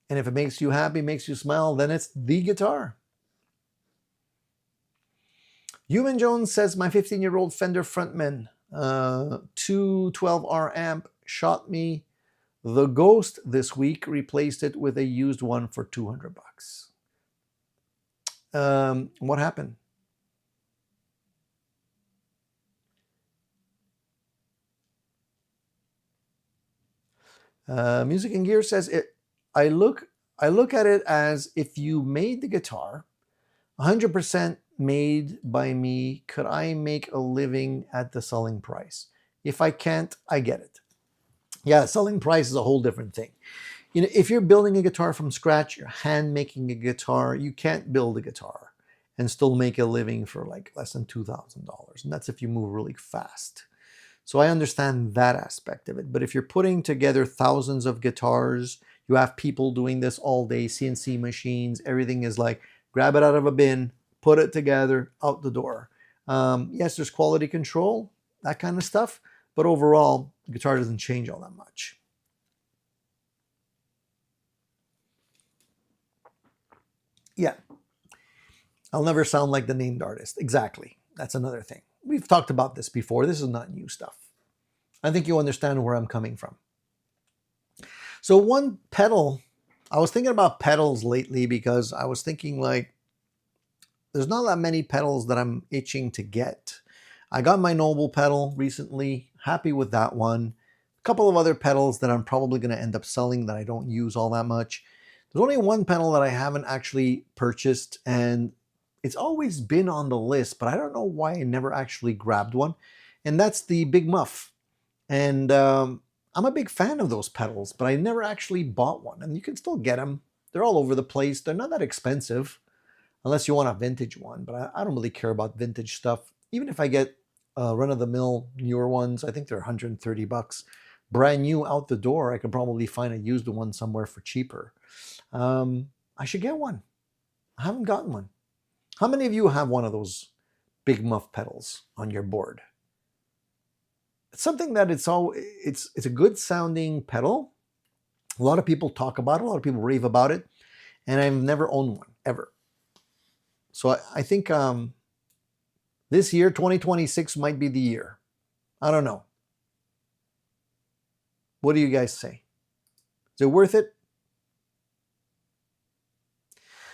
[SPEAKER 1] And if it makes you happy, makes you smile, then it's the guitar. Human Jones says, my 15-year-old Fender Frontman 212R amp shot me the ghost this week, replaced it with a used one for $200. What happened? Music and Gear says, I look at it as, if you made the guitar 100% made by me, could I make a living at the selling price? If I can't, I get it. Yeah, selling price is a whole different thing. You know, if you're building a guitar from scratch, you're hand making a guitar, you can't build a guitar and still make a living for like less than $2,000. And that's if you move really fast. So I understand that aspect of it. But if you're putting together thousands of guitars, you have people doing this all day, CNC machines, everything is like, grab it out of a bin, put it together, out the door. Yes, there's quality control, that kind of stuff. But overall, the guitar doesn't change all that much. Yeah. I'll never sound like the named artist. Exactly. That's another thing. We've talked about this before. This is not new stuff. I think you understand where I'm coming from. So one pedal, I was thinking about pedals lately because I was thinking like, there's not that many pedals that I'm itching to get. I got my Noble pedal recently, happy with that one. A couple of other pedals that I'm probably going to end up selling that I don't use all that much. There's only one pedal that I haven't actually purchased, and it's always been on the list, but I don't know why I never actually grabbed one, and that's the Big Muff. And I'm a big fan of those pedals, but I never actually bought one, and you can still get them. They're all over the place. They're not that expensive, unless you want a vintage one, but I don't really care about vintage stuff. Even if I get run-of-the-mill newer ones, I think they're $130. Brand new out the door, I could probably find a used one somewhere for cheaper. I should get one. I haven't gotten one. How many of you have one of those Big Muff pedals on your board? It's something that it's a good sounding pedal. A lot of people talk about it, a lot of people rave about it, and I've never owned one, ever. So I think this year, 2026, might be the year. I don't know. What do you guys say? Is it worth it?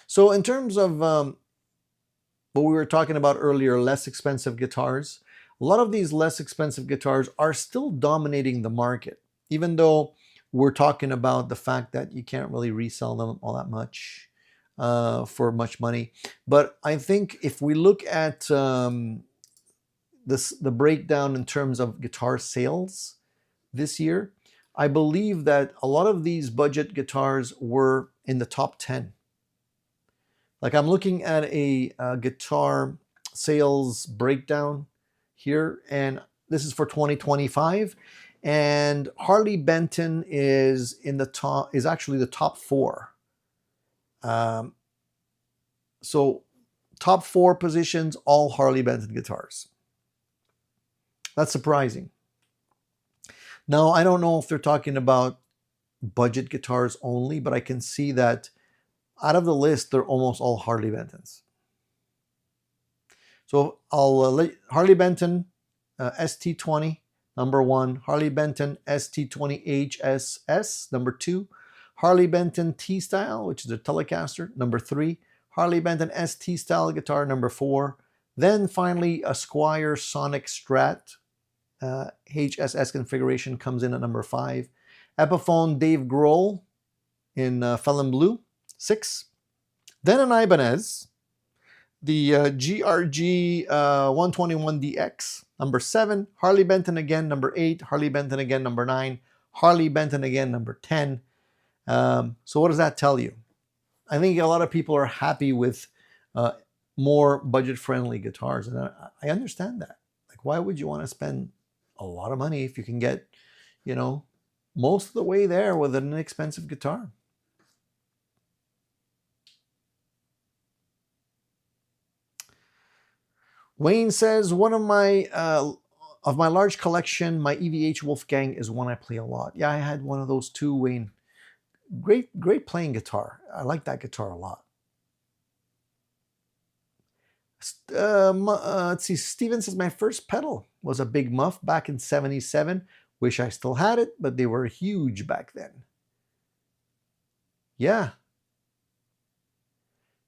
[SPEAKER 1] So in terms of what we were talking about earlier, less expensive guitars, a lot of these less expensive guitars are still dominating the market, even though we're talking about the fact that you can't really resell them all that much for much money. But I think if we look at the breakdown in terms of guitar sales this year, I believe that a lot of these budget guitars were in the top 10. Like I'm looking at a guitar sales breakdown here, and this is for 2025, and Harley Benton is in the top, is actually the top 4. So top 4 positions, all Harley Benton guitars. That's surprising. Now, I don't know if they're talking about budget guitars only, but I can see that out of the list, they're almost all Harley Bentons. So I'll Harley Benton ST20, number 1. Harley Benton ST20 HSS, number 2. Harley Benton T-Style, which is a Telecaster, number 3. Harley Benton ST Style guitar, number 4. Then finally, a Squier Sonic Strat HSS configuration comes in at number 5. Epiphone Dave Grohl in Felon Blue, 6. Then an Ibanez, the GRG 121DX, number 7. Harley Benton again, number 8. Harley Benton again, number 9. Harley Benton again, number 10. So what does that tell you? I think a lot of people are happy with more budget-friendly guitars, and I understand that. Like, why would you want to spend a lot of money if you can get, most of the way there with an inexpensive guitar? Wayne says, one of my large collection, my EVH Wolfgang is one I play a lot. Yeah, I had one of those too, Wayne. Great playing guitar. I like that guitar a lot. Let's see. Steven says, my first pedal was a Big Muff back in '77. Wish I still had it, but they were huge back then. Yeah.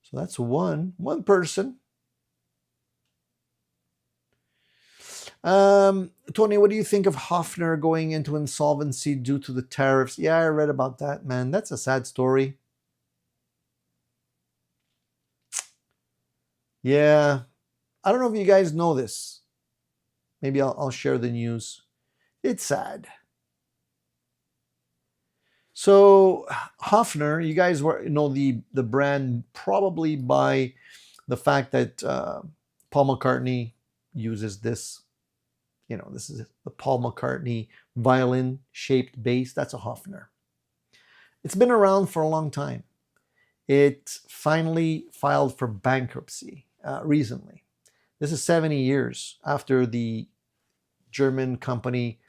[SPEAKER 1] So that's one person. Tony, what do you think of Hofner going into insolvency due to the tariffs? Yeah, I read about that, man. That's a sad story. Yeah. I don't know if you guys know this. Maybe I'll share the news. It's sad. So Hofner, you guys know the brand probably by the fact that Paul McCartney uses this. This is the Paul McCartney violin-shaped bass. That's a Hofner. It's been around for a long time. It finally filed for bankruptcy recently. This is 70 years after the German company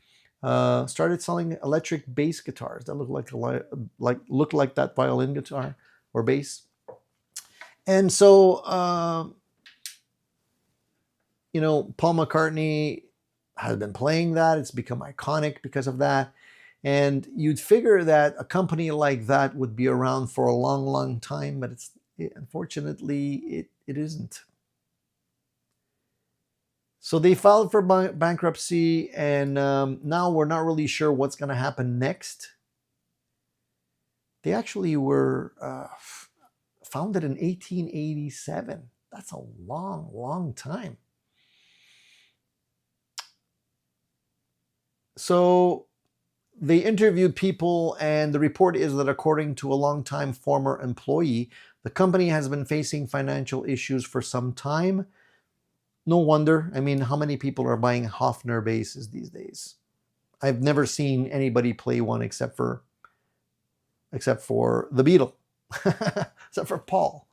[SPEAKER 1] started selling electric bass guitars that look like that violin guitar or bass. And so, Paul McCartney has been playing that. It's become iconic because of that. And you'd figure that a company like that would be around for a long, long time, but unfortunately, it isn't. So they filed for bankruptcy, and now we're not really sure what's going to happen next. They actually were founded in 1887. That's a long, long time. So they interviewed people, and the report is that according to a longtime former employee, the company has been facing financial issues for some time. No wonder. I mean, how many people are buying Hofner basses these days? I've never seen anybody play one except for the Beatle, except for Paul.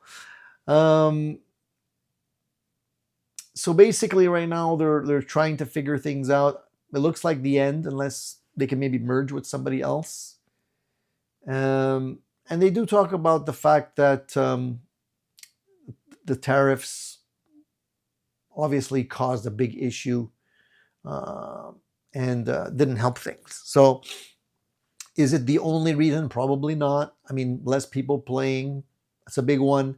[SPEAKER 1] So basically, right now they're trying to figure things out. It looks like the end, unless they can maybe merge with somebody else. And they do talk about the fact that the tariffs obviously caused a big issue and didn't help things. So is it the only reason? Probably not. I mean, less people playing, that's a big one.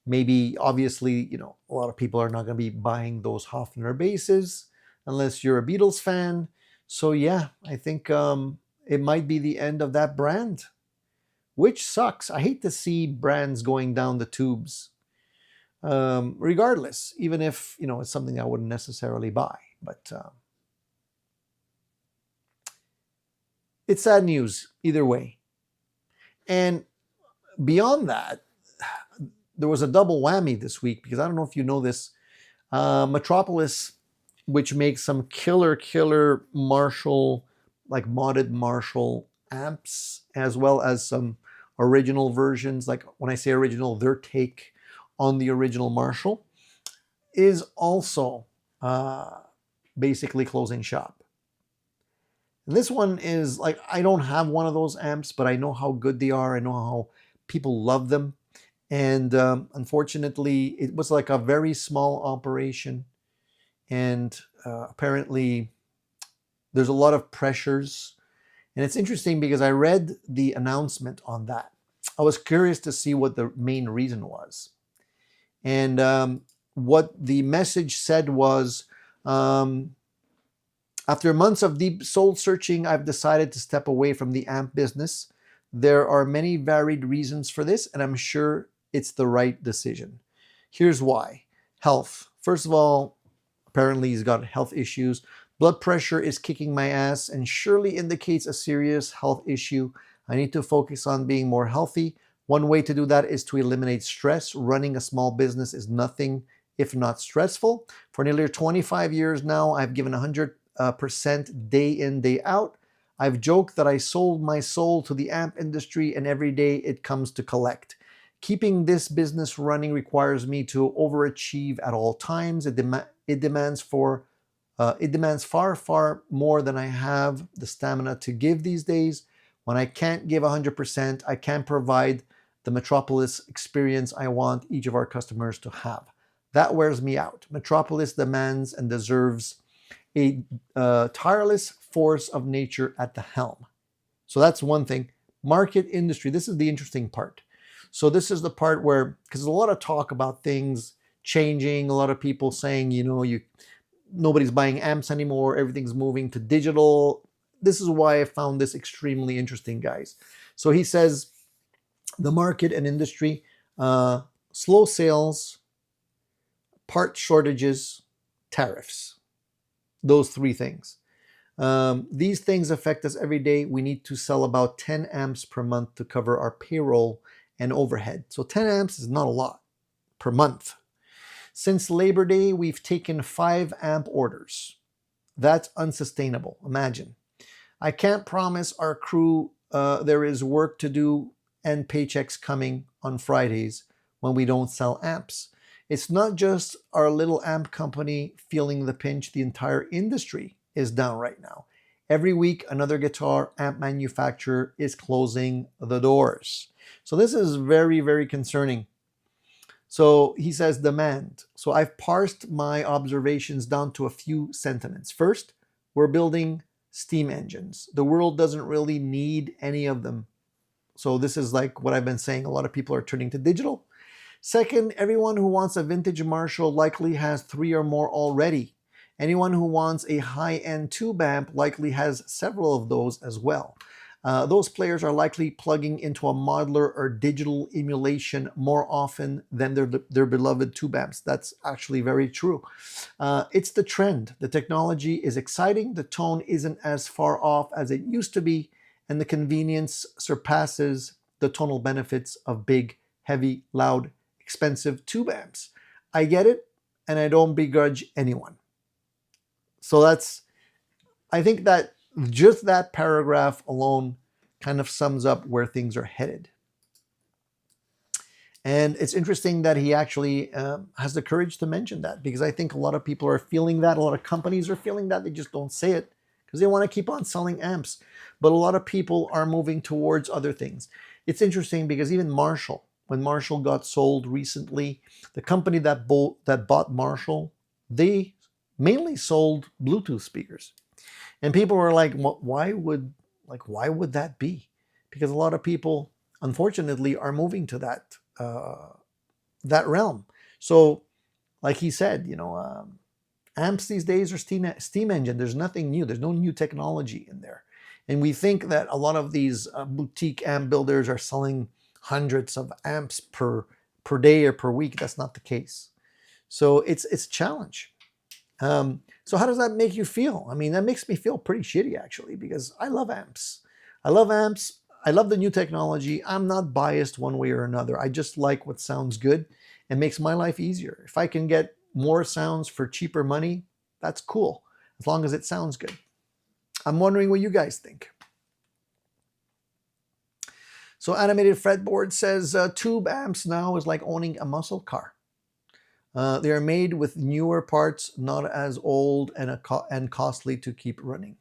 [SPEAKER 1] Maybe, obviously, a lot of people are not going to be buying those Hofner basses unless you're a Beatles fan. So yeah, I think it might be the end of that brand, which sucks. I hate to see brands going down the tubes. Regardless, even if it's something I wouldn't necessarily buy, but it's sad news either way. And beyond that, there was a double whammy this week, because I don't know if you know this, Metropolis, which makes some killer Marshall, like modded Marshall amps, as well as some original versions. Like when I say original, their take on the original Marshall, is also basically closing shop. And this one is like, I don't have one of those amps, but I know how good they are. I know how people love them. And unfortunately, it was like a very small operation. And apparently there's a lot of pressures. And it's interesting because I read the announcement on that. I was curious to see what the main reason was. And what the message said was, after months of deep soul searching, I've decided to step away from the amp business. There are many varied reasons for this, and I'm sure it's the right decision. Here's why. Health. First of all, apparently he's got health issues. Blood pressure is kicking my ass and surely indicates a serious health issue. I need to focus on being more healthy. One way to do that is to eliminate stress. Running a small business is nothing if not stressful. For nearly 25 years now, I've given 100% day in, day out. I've joked that I sold my soul to the amp industry, and every day it comes to collect. Keeping this business running requires me to overachieve at all times. It demands far, far more than I have the stamina to give these days. When I can't give 100%, I can't provide the Metropolis experience I want each of our customers to have. That wears me out. Metropolis demands and deserves a tireless force of nature at the helm. So that's one thing. Market industry. This is the interesting part. So this is the part where, because there's a lot of talk about things changing, a lot of people saying, nobody's buying amps anymore, everything's moving to digital. This is why I found this extremely interesting, guys. So he says the market and industry, slow sales, part shortages, tariffs. Those three things. These things affect us every day. We need to sell about 10 amps per month to cover our payroll and overhead. So 10 amps is not a lot per month. Since Labor Day, we've taken 5 amp orders. That's unsustainable. Imagine. I can't promise our crew there is work to do and paychecks coming on Fridays when we don't sell amps. It's not just our little amp company feeling the pinch. The entire industry is down right now. Every week, another guitar amp manufacturer is closing the doors. So this is very, very concerning. So he says demand. So I've parsed my observations down to a few sentiments. First, we're building steam engines. The world doesn't really need any of them. So this is like what I've been saying. A lot of people are turning to digital. Second, everyone who wants a vintage Marshall likely has 3 or more already. Anyone who wants a high-end tube amp likely has several of those as well. Those players are likely plugging into a modular or digital emulation more often than their beloved tube amps. That's actually very true. It's the trend. The technology is exciting. The tone isn't as far off as it used to be, and the convenience surpasses the tonal benefits of big, heavy, loud, expensive tube amps. I get it, and I don't begrudge anyone. So I think that just that paragraph alone kind of sums up where things are headed. And it's interesting that he actually has the courage to mention that, because I think a lot of people are feeling that. A lot of companies are feeling that. They just don't say it because they want to keep on selling amps. But a lot of people are moving towards other things. It's interesting because even Marshall, when Marshall got sold recently, the company that bought Marshall, they mainly sold Bluetooth speakers. And people were like, why would that be? Because a lot of people, unfortunately, are moving to that realm. So, like he said, amps these days are steam engine. There's nothing new. There's no new technology in there. And we think that a lot of these boutique amp builders are selling hundreds of amps per day or per week. That's not the case. So it's a challenge. So how does that make you feel? I mean, that makes me feel pretty shitty, actually, because I love amps. I love amps. I love the new technology. I'm not biased one way or another. I just like what sounds good and makes my life easier. If I can get more sounds for cheaper money, that's cool, as long as it sounds good. I'm wondering what you guys think. So Animated Fretboard says, tube amps now is like owning a muscle car. They are made with newer parts, not as old and costly to keep running.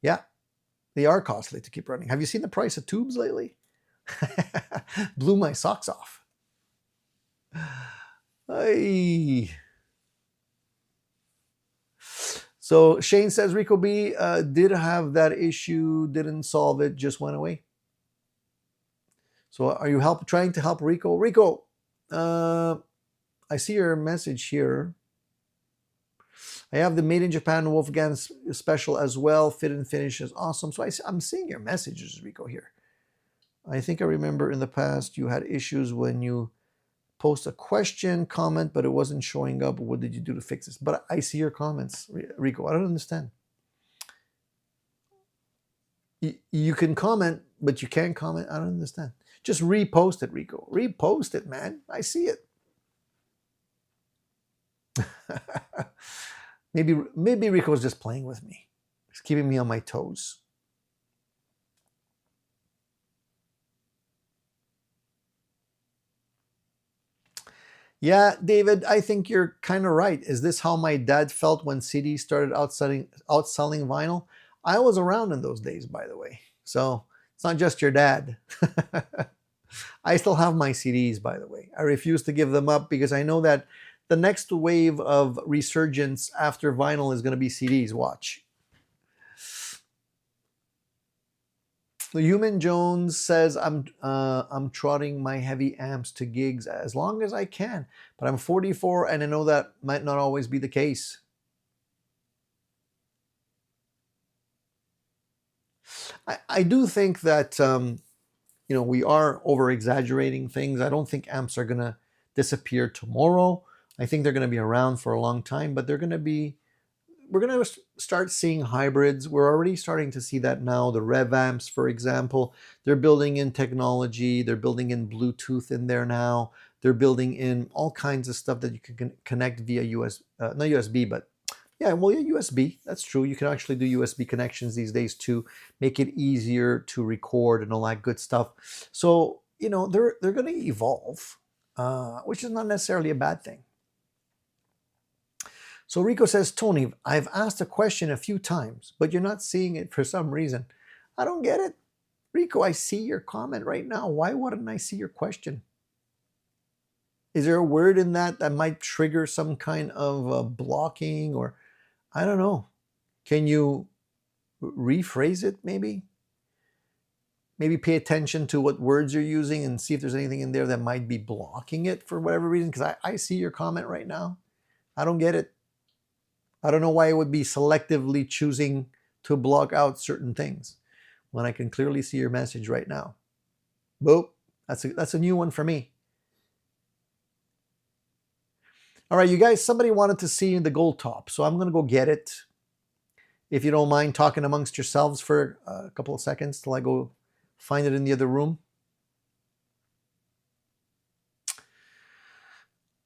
[SPEAKER 1] Yeah, they are costly to keep running. Have you seen the price of tubes lately? Blew my socks off. Hey. So Shane says Rico B did have that issue, didn't solve it, just went away. So are you trying to help Rico? Rico, I see your message here. I have the Made in Japan Wolfgang special as well. Fit and finish is awesome. So I'm seeing your messages, Rico, here. I think I remember in the past you had issues when you post a question, comment, but it wasn't showing up. What did you do to fix this? But I see your comments, Rico. I don't understand. You can comment, but you can't comment. I don't understand. Just repost it, Rico. Repost it, man. I see it. Maybe Rico's just playing with me. He's keeping me on my toes. Yeah, David, I think you're kind of right. Is this how my dad felt when CDs started outselling vinyl? I was around in those days, by the way. So it's not just your dad. I still have my CDs, by the way. I refuse to give them up because I know that the next wave of resurgence after vinyl is going to be CDs. Watch. The Human Jones says, I'm trotting my heavy amps to gigs as long as I can, but I'm 44 and I know that might not always be the case. I do think that we are over exaggerating things. I don't think amps are going to disappear tomorrow. I think they're going to be around for a long time, but we're going to start seeing hybrids. We're already starting to see that now. The rev amps, for example, they're building in technology. They're building in Bluetooth in there now. They're building in all kinds of stuff that you can connect via not USB, but yeah, USB. That's true. You can actually do USB connections these days to make it easier to record and all that good stuff. So, they're going to evolve, which is not necessarily a bad thing. So Rico says, Tony, I've asked a question a few times, but you're not seeing it for some reason. I don't get it. Rico, I see your comment right now. Why wouldn't I see your question? Is there a word in that might trigger some kind of blocking, or I don't know. Can you rephrase it maybe? Maybe pay attention to what words you're using and see if there's anything in there that might be blocking it for whatever reason, because I see your comment right now. I don't get it. I don't know why it would be selectively choosing to block out certain things when I can clearly see your message right now. Boop. That's a new one for me. All right, you guys, somebody wanted to see the gold top, so I'm going to go get it. If you don't mind talking amongst yourselves for a couple of seconds till I go find it in the other room.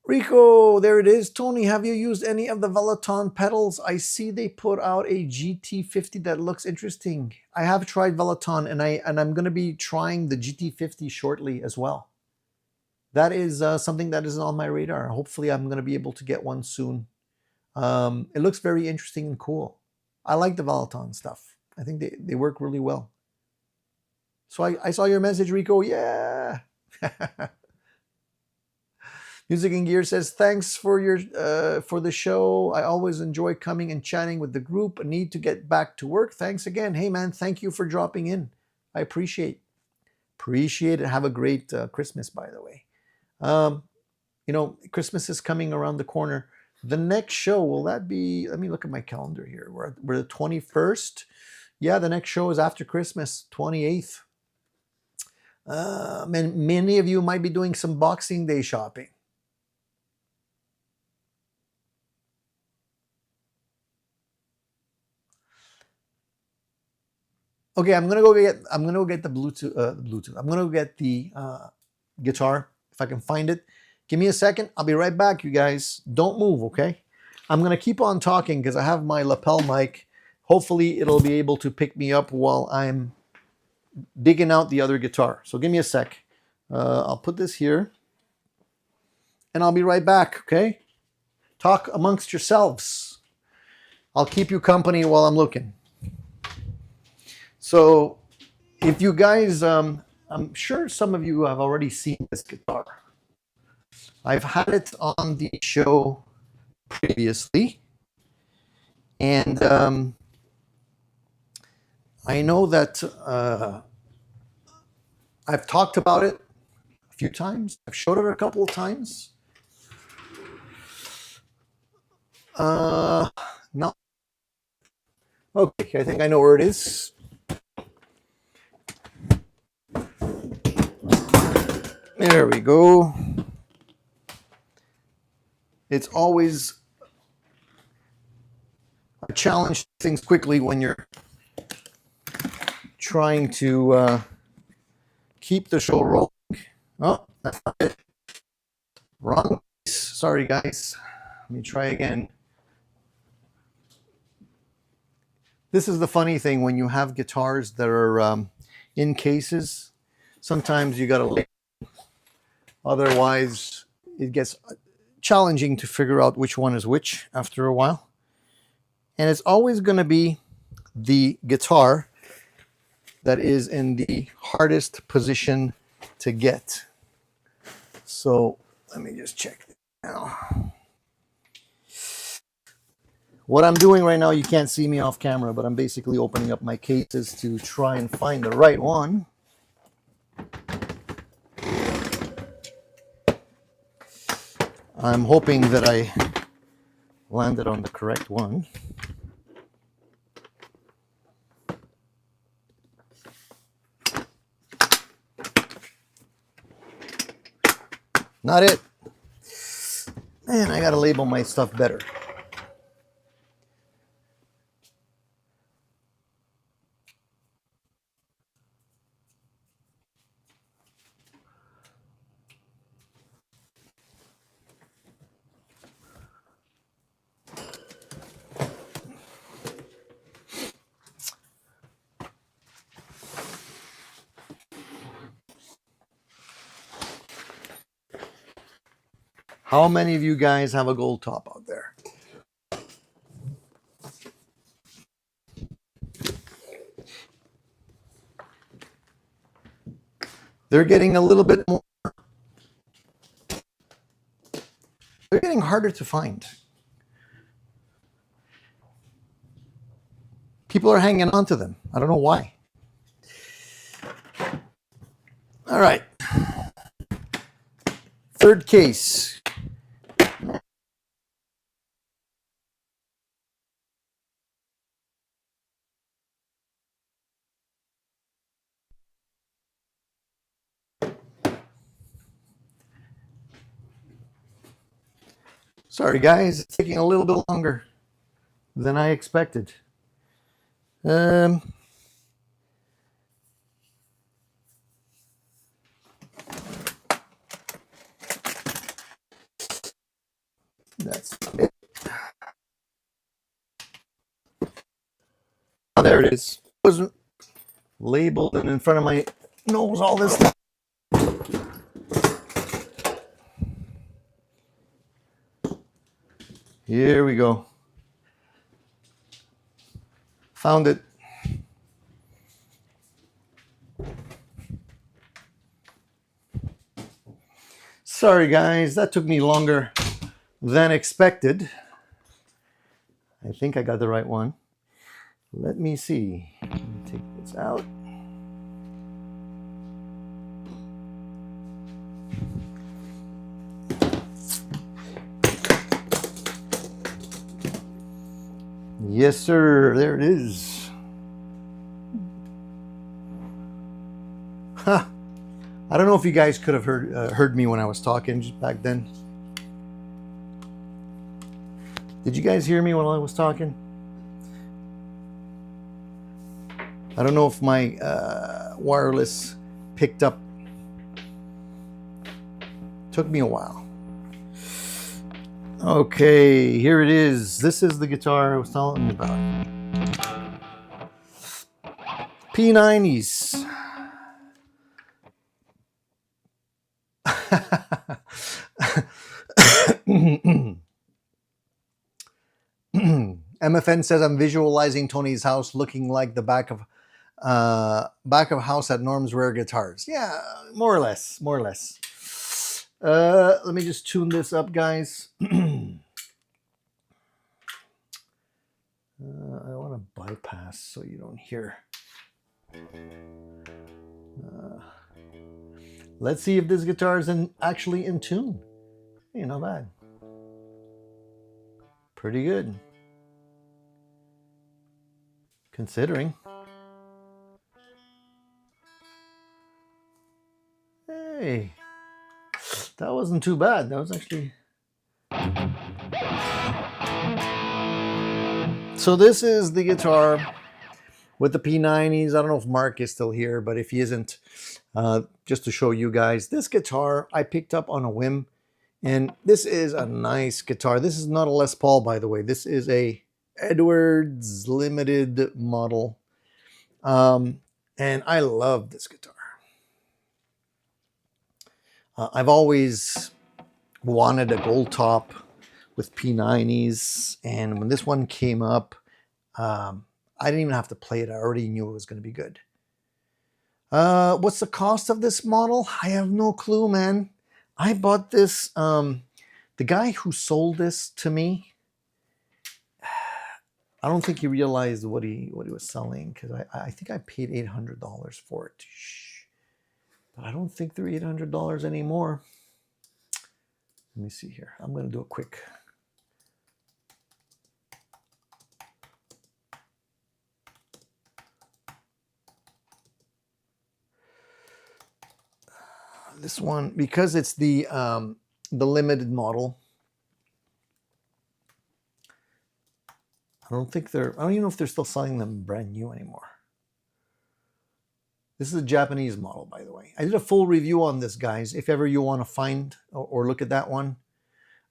[SPEAKER 1] Rico, there it is. Tony, have you used any of the Veloton pedals? I see they put out a GT50 that looks interesting. I have tried Veloton, and I'm going to be trying the GT50 shortly as well. That is something that is on my radar. Hopefully, I'm going to be able to get one soon. It looks very interesting and cool. I like the Veloton stuff. I think they work really well. So I saw your message, Rico. Yeah. Music and Gear says, thanks for the show. I always enjoy coming and chatting with the group. I need to get back to work. Thanks again. Hey, man, thank you for dropping in. I appreciate it. Have a great Christmas, by the way. Christmas is coming around the corner. The next show, will that be, let me look at my calendar here. We're the 21st. Yeah, the next show is after Christmas, 28th. Many of you might be doing some Boxing Day shopping. Okay, I'm gonna go get the Bluetooth. I'm gonna go get the guitar if I can find it. Give me a second. I'll be right back, you guys. Don't move, okay? I'm gonna keep on talking because I have my lapel mic. Hopefully, it'll be able to pick me up while I'm digging out the other guitar. So give me a sec. I'll put this here, and I'll be right back. Okay? Talk amongst yourselves. I'll keep you company while I'm looking. So, if you guys, I'm sure some of you have already seen this guitar. I've had it on the show previously, and I know that I've talked about it a few times. I've showed it a couple of times. No. Okay, I think I know where it is. There we go. It's always a challenge to things quickly when you're trying to keep the show rolling. Oh, that's not it. Wrong piece. Sorry, guys. Let me try again. This is the funny thing when you have guitars that are in cases. Sometimes you gotta, otherwise it gets challenging to figure out which one is which after a while. And it's always going to be the guitar that is in the hardest position to get. So let me just check now. What I'm doing right now, you can't see me off camera, but I'm basically opening up my cases to try and find the right one. I'm hoping that I landed on the correct one. Not it. Man, I gotta label my stuff better. How many of you guys have a gold top out there? They're getting a little bit more. They're getting harder to find. People are hanging on to them. I don't know why. All right. Third case. Sorry, guys, it's taking a little bit longer than I expected. That's it. Oh, there it is. It wasn't labeled and in front of my nose all this time. Here we go. Found it. Sorry guys, that took me longer than expected. I think I got the right one. Let me see. Let me take this out. Yes, sir. There it is. Huh. I don't know if you guys could have heard me when I was talking just back then. Did you guys hear me when I was talking? I don't know if my wireless picked up. Took me a while. Okay, here it is. This is the guitar I was telling you about. P90s. MFN says I'm visualizing Tony's house looking like the back of house at Norm's Rare Guitars. Yeah, more or less, more or less. Let me just tune this up, guys. I want to bypass so you don't hear. Let's see if this guitar is actually in tune. Hey, not bad. Pretty good. Considering. Hey, that wasn't too bad. That was actually... So this is the guitar with the P90s. I don't know if Mark is still here, but if he isn't, just to show you guys, this guitar I picked up on a whim And this is a nice guitar. This is not a Les Paul, by the way. This is a Edwards limited model. And I love this guitar. I've always wanted a gold top with P90s, and when this one came up, I didn't even have to play it. I already knew it was going to be good. What's the cost of this model? I have no clue, man. I bought this. The guy who sold this to me, I don't think he realized what he was selling, because I think I paid $800 for it. But I don't think they're $800 anymore. Let me see here. I'm going to do a quick. This one, because it's the limited model, I don't even know if they're still selling them brand new anymore. This is a Japanese model, by the way. I did a full review on this, guys. If ever you want to find or look at that one,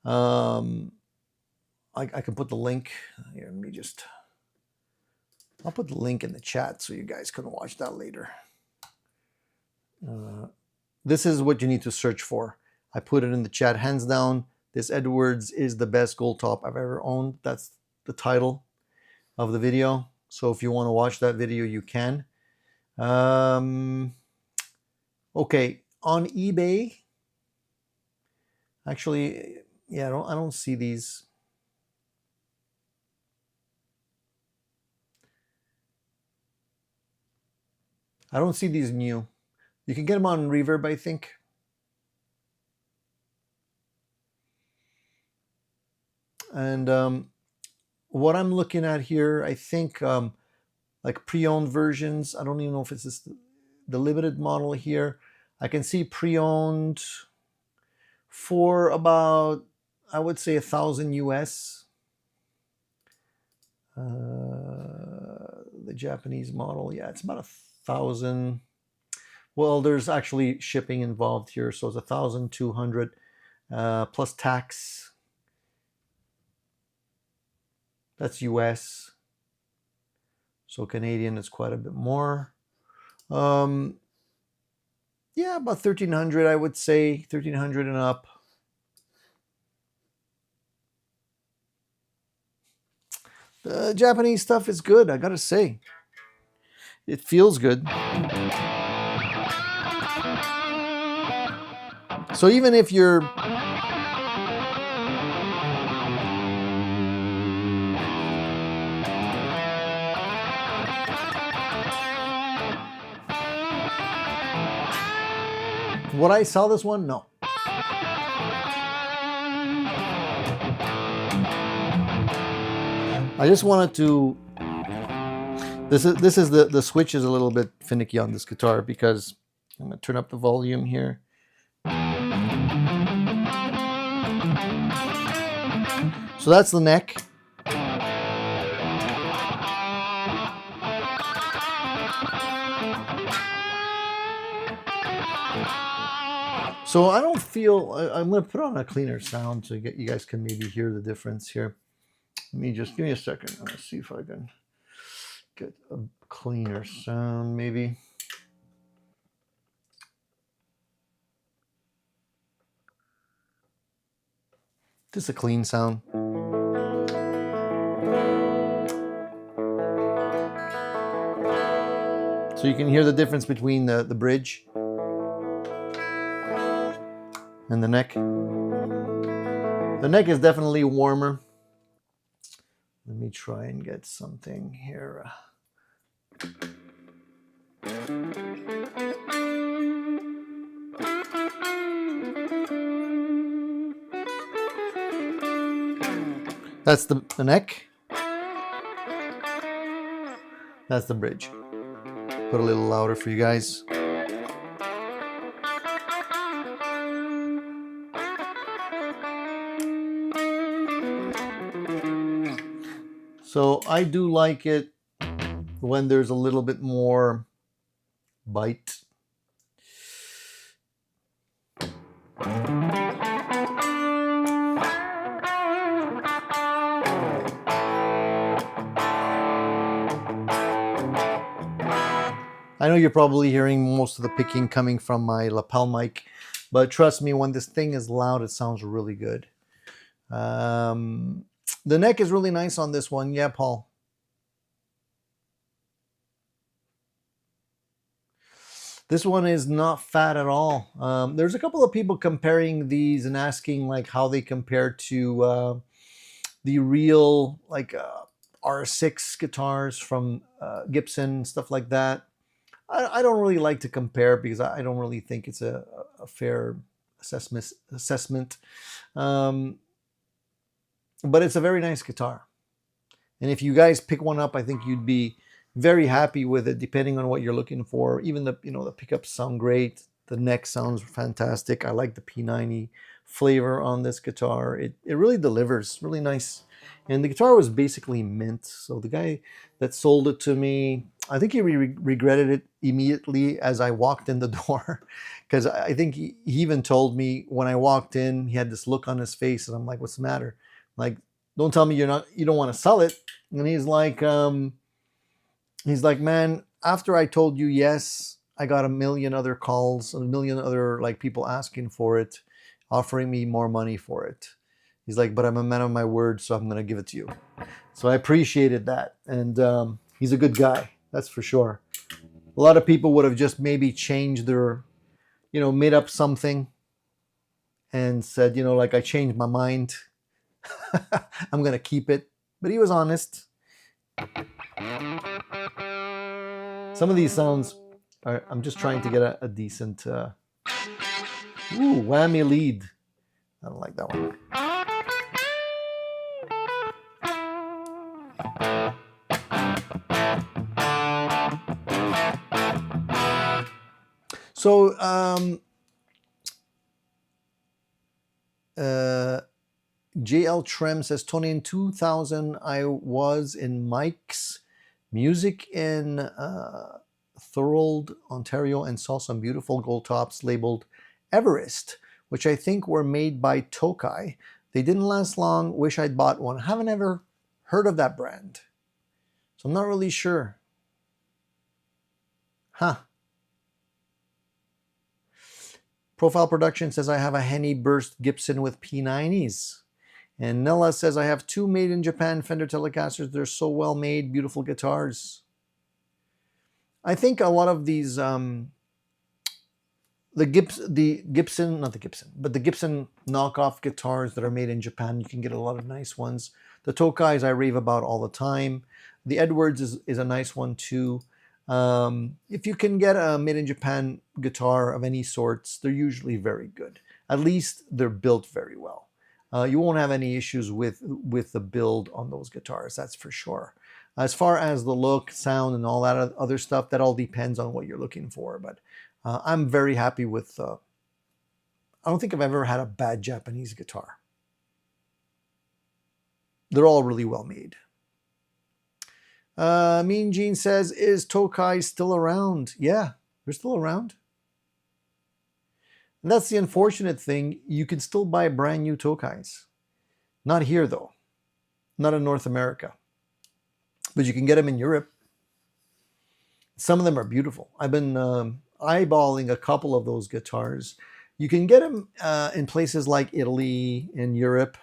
[SPEAKER 1] I can put the link here. Let me just, I'll put the link in the chat so you guys can watch that later. This is what you need to search for. I put it in the chat. Hands down, this Edwards is the best gold top I've ever owned. That's the title of the video. So if you want to watch that video, you can. Okay, on eBay, actually, yeah, I don't see these. I don't see these new. You can get them on Reverb, I think. And what I'm looking at here, I think like pre-owned versions. I don't even know if it's just the limited model here. I can see pre-owned for about, I would say, 1,000 US. The Japanese model, yeah, it's about 1,000. Well, there's actually shipping involved here, so it's 1,200 plus tax. That's US. So Canadian is quite a bit more. Yeah, about 1,300, I would say, 1,300 and up. The Japanese stuff is good, I gotta say. It feels good. So even if you're would I sell this one? No. I just wanted to. This is the switch is a little bit finicky on this guitar because I'm gonna turn up the volume here. So that's the neck. So I don't feel, I'm going to put on a cleaner sound so you guys can maybe hear the difference here. Let me just, give me a second. I'm going to see if I can get a cleaner sound maybe. Just a clean sound. So you can hear the difference between the bridge and the neck. The neck is definitely warmer. Let me try and get something here. That's the neck. That's the bridge. Put a little louder for you guys. So I do like it when there's a little bit more bite. I know you're probably hearing most of the picking coming from my lapel mic, but trust me, when this thing is loud, it sounds really good. The neck is really nice on this one. Yeah, Paul. This one is not fat at all. There's a couple of people comparing these and asking like how they compare to the real like R6 guitars from Gibson, stuff like that. I don't really like to compare because I don't really think it's a fair assessment. Um, but it's a very nice guitar. And if you guys pick one up, I think you'd be very happy with it, depending on what you're looking for. Even the the pickups sound great. The neck sounds fantastic. I like the P90 flavor on this guitar. It really delivers, really nice. And the guitar was basically mint. So the guy that sold it to me, I think he regretted it immediately as I walked in the door, because I think he even told me when I walked in, he had this look on his face, and I'm like, "What's the matter? Like, don't tell me you don't want to sell it." And he's like, man, after I told you yes, I got a million other calls, a million other like people asking for it, offering me more money for it. He's like, but I'm a man of my word, so I'm gonna give it to you. So I appreciated that, and he's a good guy, that's for sure. A lot of people would have just maybe changed their, made up something and said, like, I changed my mind. I'm gonna keep it. But he was honest. Some of these sounds are, I'm just trying to get a decent whammy lead. I don't like that one. So JL Trem says, Tony, in 2000 I was in Mike's Music in Thorold, Ontario, and saw some beautiful gold tops labeled Everest, which I think were made by Tokai. They didn't last long. Wish I'd bought one. Haven't ever heard of that brand, so I'm not really sure. Huh. Profile Production says I have a Henny Burst Gibson with P90s. And Nella says I have two made in Japan Fender Telecasters. They're so well made, beautiful guitars. I think a lot of these, the Gibson knockoff guitars that are made in Japan, you can get a lot of nice ones. The Tokais I rave about all the time. The Edwards is a nice one too. If you can get a made in Japan guitar of any sorts, they're usually very good. At least they're built very well. You won't have any issues with the build on those guitars, that's for sure. As far as the look, sound, and all that other stuff, that all depends on what you're looking for. But I'm very happy with, I don't think I've ever had a bad Japanese guitar. They're all really well made. Mean Gene says, is Tokai still around? Yeah, they're still around. And that's the unfortunate thing. You can still buy brand new Tokais. Not here, though. Not in North America. But you can get them in Europe. Some of them are beautiful. I've been eyeballing a couple of those guitars. You can get them in places like Italy and Europe.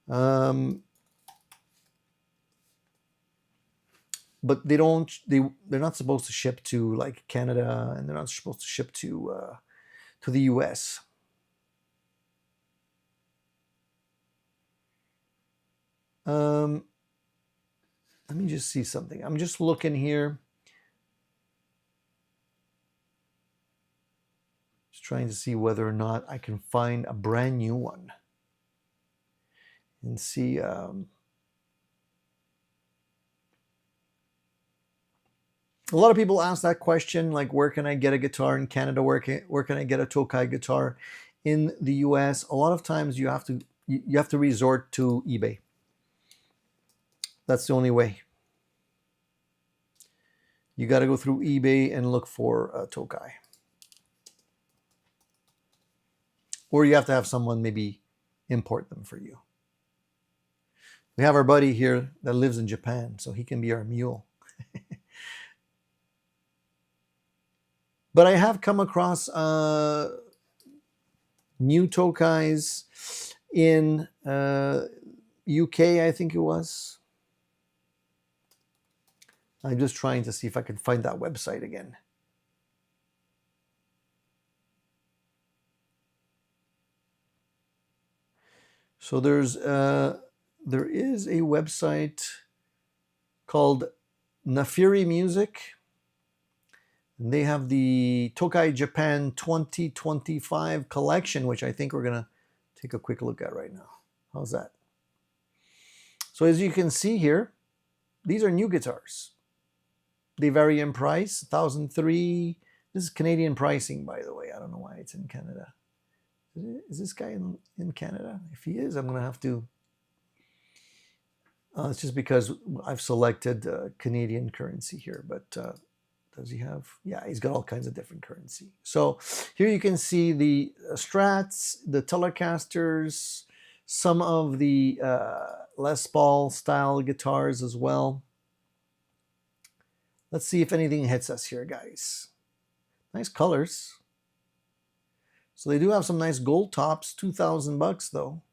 [SPEAKER 1] But they're not supposed to ship to like Canada, and they're not supposed to ship to the US. Let me just see something. I'm just looking here. Just trying to see whether or not I can find a brand new one. And see. A lot of people ask that question, like, where can I get a guitar in Canada? Where can I get a Tokai guitar in the US? A lot of times you have to resort to eBay. That's the only way. You got to go through eBay and look for a Tokai. Or you have to have someone maybe import them for you. We have our buddy here that lives in Japan, so he can be our mule. But I have come across new Tokais in UK, I think it was. I'm just trying to see if I can find that website again. So there is a website called Nafiri Music, and they have the Tokai Japan 2025 collection, which I think we're gonna take a quick look at right now. How's that? So as you can see here, these are new guitars. They vary in price, 1,003. This is Canadian pricing, by the way. I don't know why it's in Canada. Is this guy in Canada? If he is, I'm going to have to... it's just because I've selected Canadian currency here, but does he have... Yeah, he's got all kinds of different currency. So here you can see the Strats, the Telecasters, some of the Les Paul style guitars as well. Let's see if anything hits us here, guys. Nice colors. So they do have some nice gold tops. $2,000 though.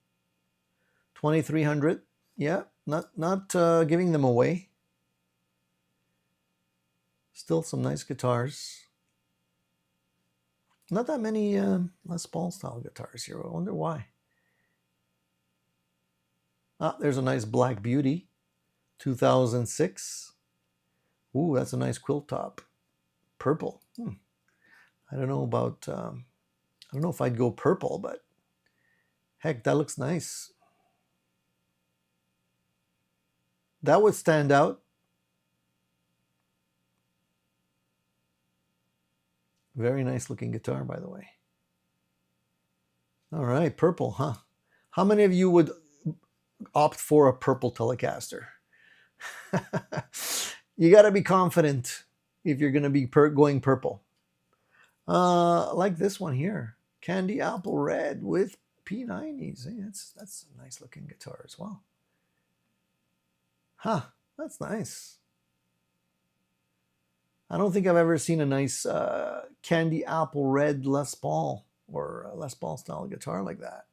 [SPEAKER 1] 2,300. Yeah, not giving them away. Still some nice guitars. Not that many Les Paul style guitars here. I wonder why. Ah, there's a nice Black Beauty. 2006. Ooh, that's a nice quilt top. Purple. I don't know about, I don't know if I'd go purple, but heck, that looks nice. That would stand out. Very nice looking guitar, by the way. All right, purple, huh? How many of you would opt for a purple Telecaster? You got to be confident if you're going to be going purple. Like this one here, Candy Apple Red with P90s. Hey, that's a nice looking guitar as well. Huh, that's nice. I don't think I've ever seen a nice Candy Apple Red Les Paul or Les Paul style guitar like that.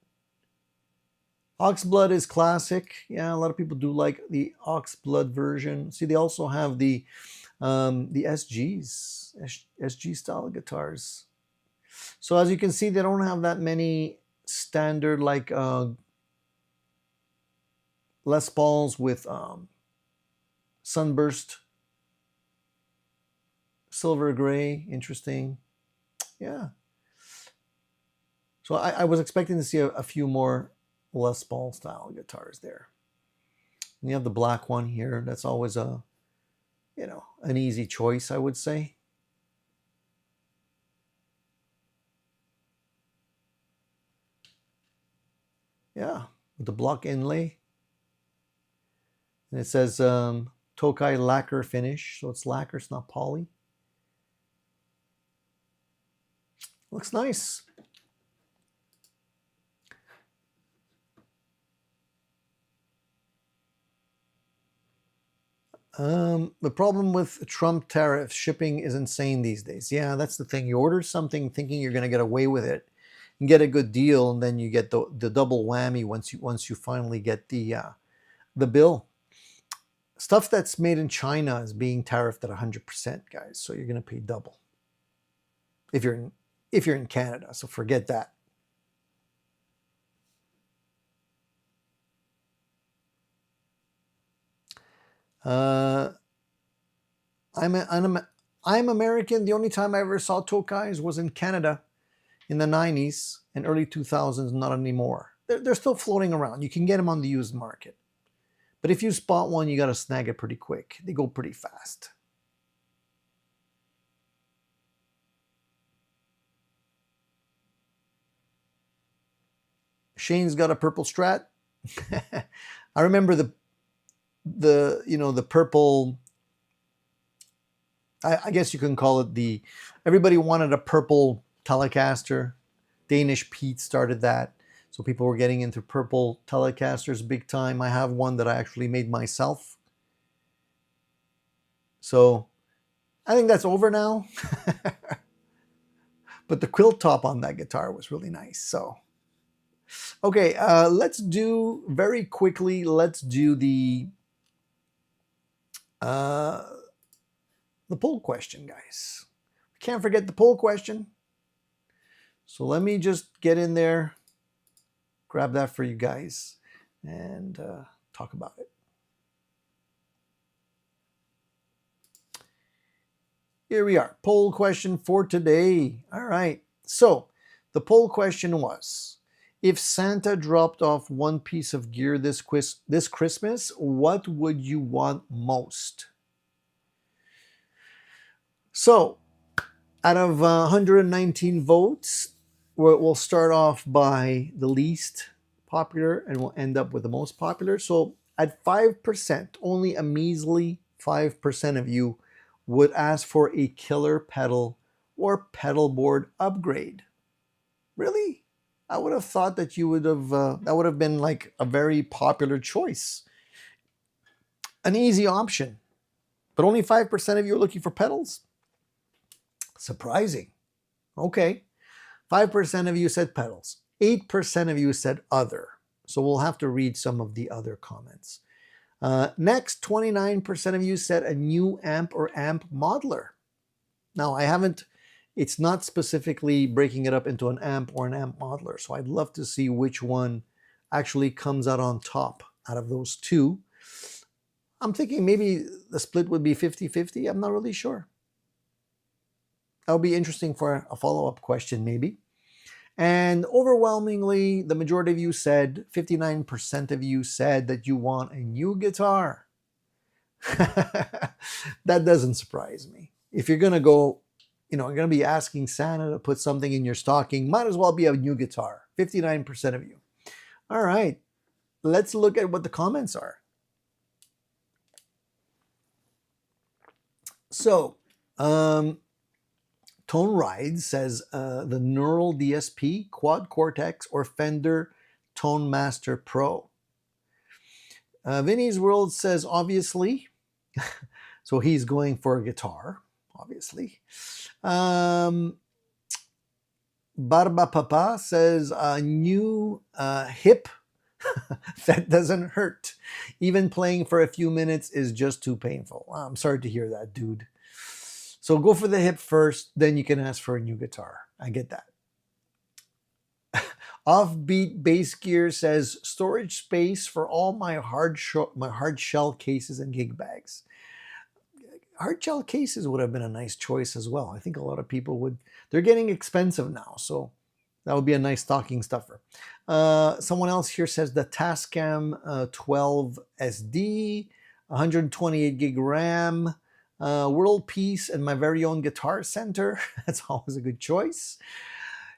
[SPEAKER 1] Oxblood is classic. Yeah, a lot of people do like the Oxblood version. See, they also have the SGs, SG style guitars. So as you can see, they don't have that many standard like Les Pauls with sunburst, silver gray. Interesting. Yeah. So I was expecting to see a few more Les Paul style guitars there. And you have the black one here. That's always a, you know, an easy choice, I would say. Yeah, with the block inlay. And it says Tokai lacquer finish. So it's lacquer, it's not poly. Looks nice. The problem with Trump tariffs, shipping is insane these days. Yeah, that's the thing. You order something thinking you're going to get away with it and get a good deal, and then you get the double whammy once you finally get the bill. Stuff that's made in China is being tariffed at 100%, guys. So you're going to pay double if you're in Canada. So forget that. I'm American. The only time I ever saw Tokais was in Canada in the 90s and early 2000s, not anymore. They're still floating around. You can get them on the used market. But if you spot one, you got to snag it pretty quick. They go pretty fast. Shane's got a purple Strat. I remember the purple, I guess you can call it everybody wanted a purple Telecaster. Danish Pete started that. So people were getting into purple Telecasters big time. I have one that I actually made myself. So I think that's over now. But the quilt top on that guitar was really nice. So, okay, let's do very quickly. Let's do uh, the poll question, guys. Can't forget the poll question. So let me just get in there, grab that for you guys, and talk about it. Here we are. Poll question for today. All right. So the poll question was, if Santa dropped off one piece of gear this Christmas, what would you want most? So out of 119 votes, we'll start off by the least popular and we'll end up with the most popular. So at 5%, only a measly 5% of you would ask for a killer pedal or pedal board upgrade. Really? I would have thought that you would have, that would have been like a very popular choice. An easy option. But only 5% of you are looking for pedals? Surprising. Okay. 5% of you said pedals. 8% of you said other. So we'll have to read some of the other comments. Next, 29% of you said a new amp or amp modeler. Now, it's not specifically breaking it up into an amp or an amp modeler. So I'd love to see which one actually comes out on top out of those two. I'm thinking maybe the split would be 50-50. I'm not really sure. That would be interesting for a follow-up question, maybe. And overwhelmingly, the majority of you said, 59% of you said that you want a new guitar. That doesn't surprise me. If you're going to go, you're going to be asking Santa to put something in your stocking, might as well be a new guitar. 59% of you. All right, let's look at what the comments are. So, Tone Ride says the Neural DSP, Quad Cortex, or Fender Tone Master Pro. Vinny's World says obviously, so he's going for a guitar, obviously. Barba Papa says a new hip that doesn't hurt. Even playing for a few minutes is just too painful. I'm sorry to hear that, dude. So go for the hip first, then you can ask for a new guitar. I get that. Offbeat Bass Gear says storage space for all my hard shell cases and gig bags. Hard shell cases would have been a nice choice as well. I think a lot of people would. They're getting expensive now, so that would be a nice stocking stuffer. Someone else here says the Tascam 12 SD, 128 gig RAM. World Peace and my very own guitar center. That's always a good choice.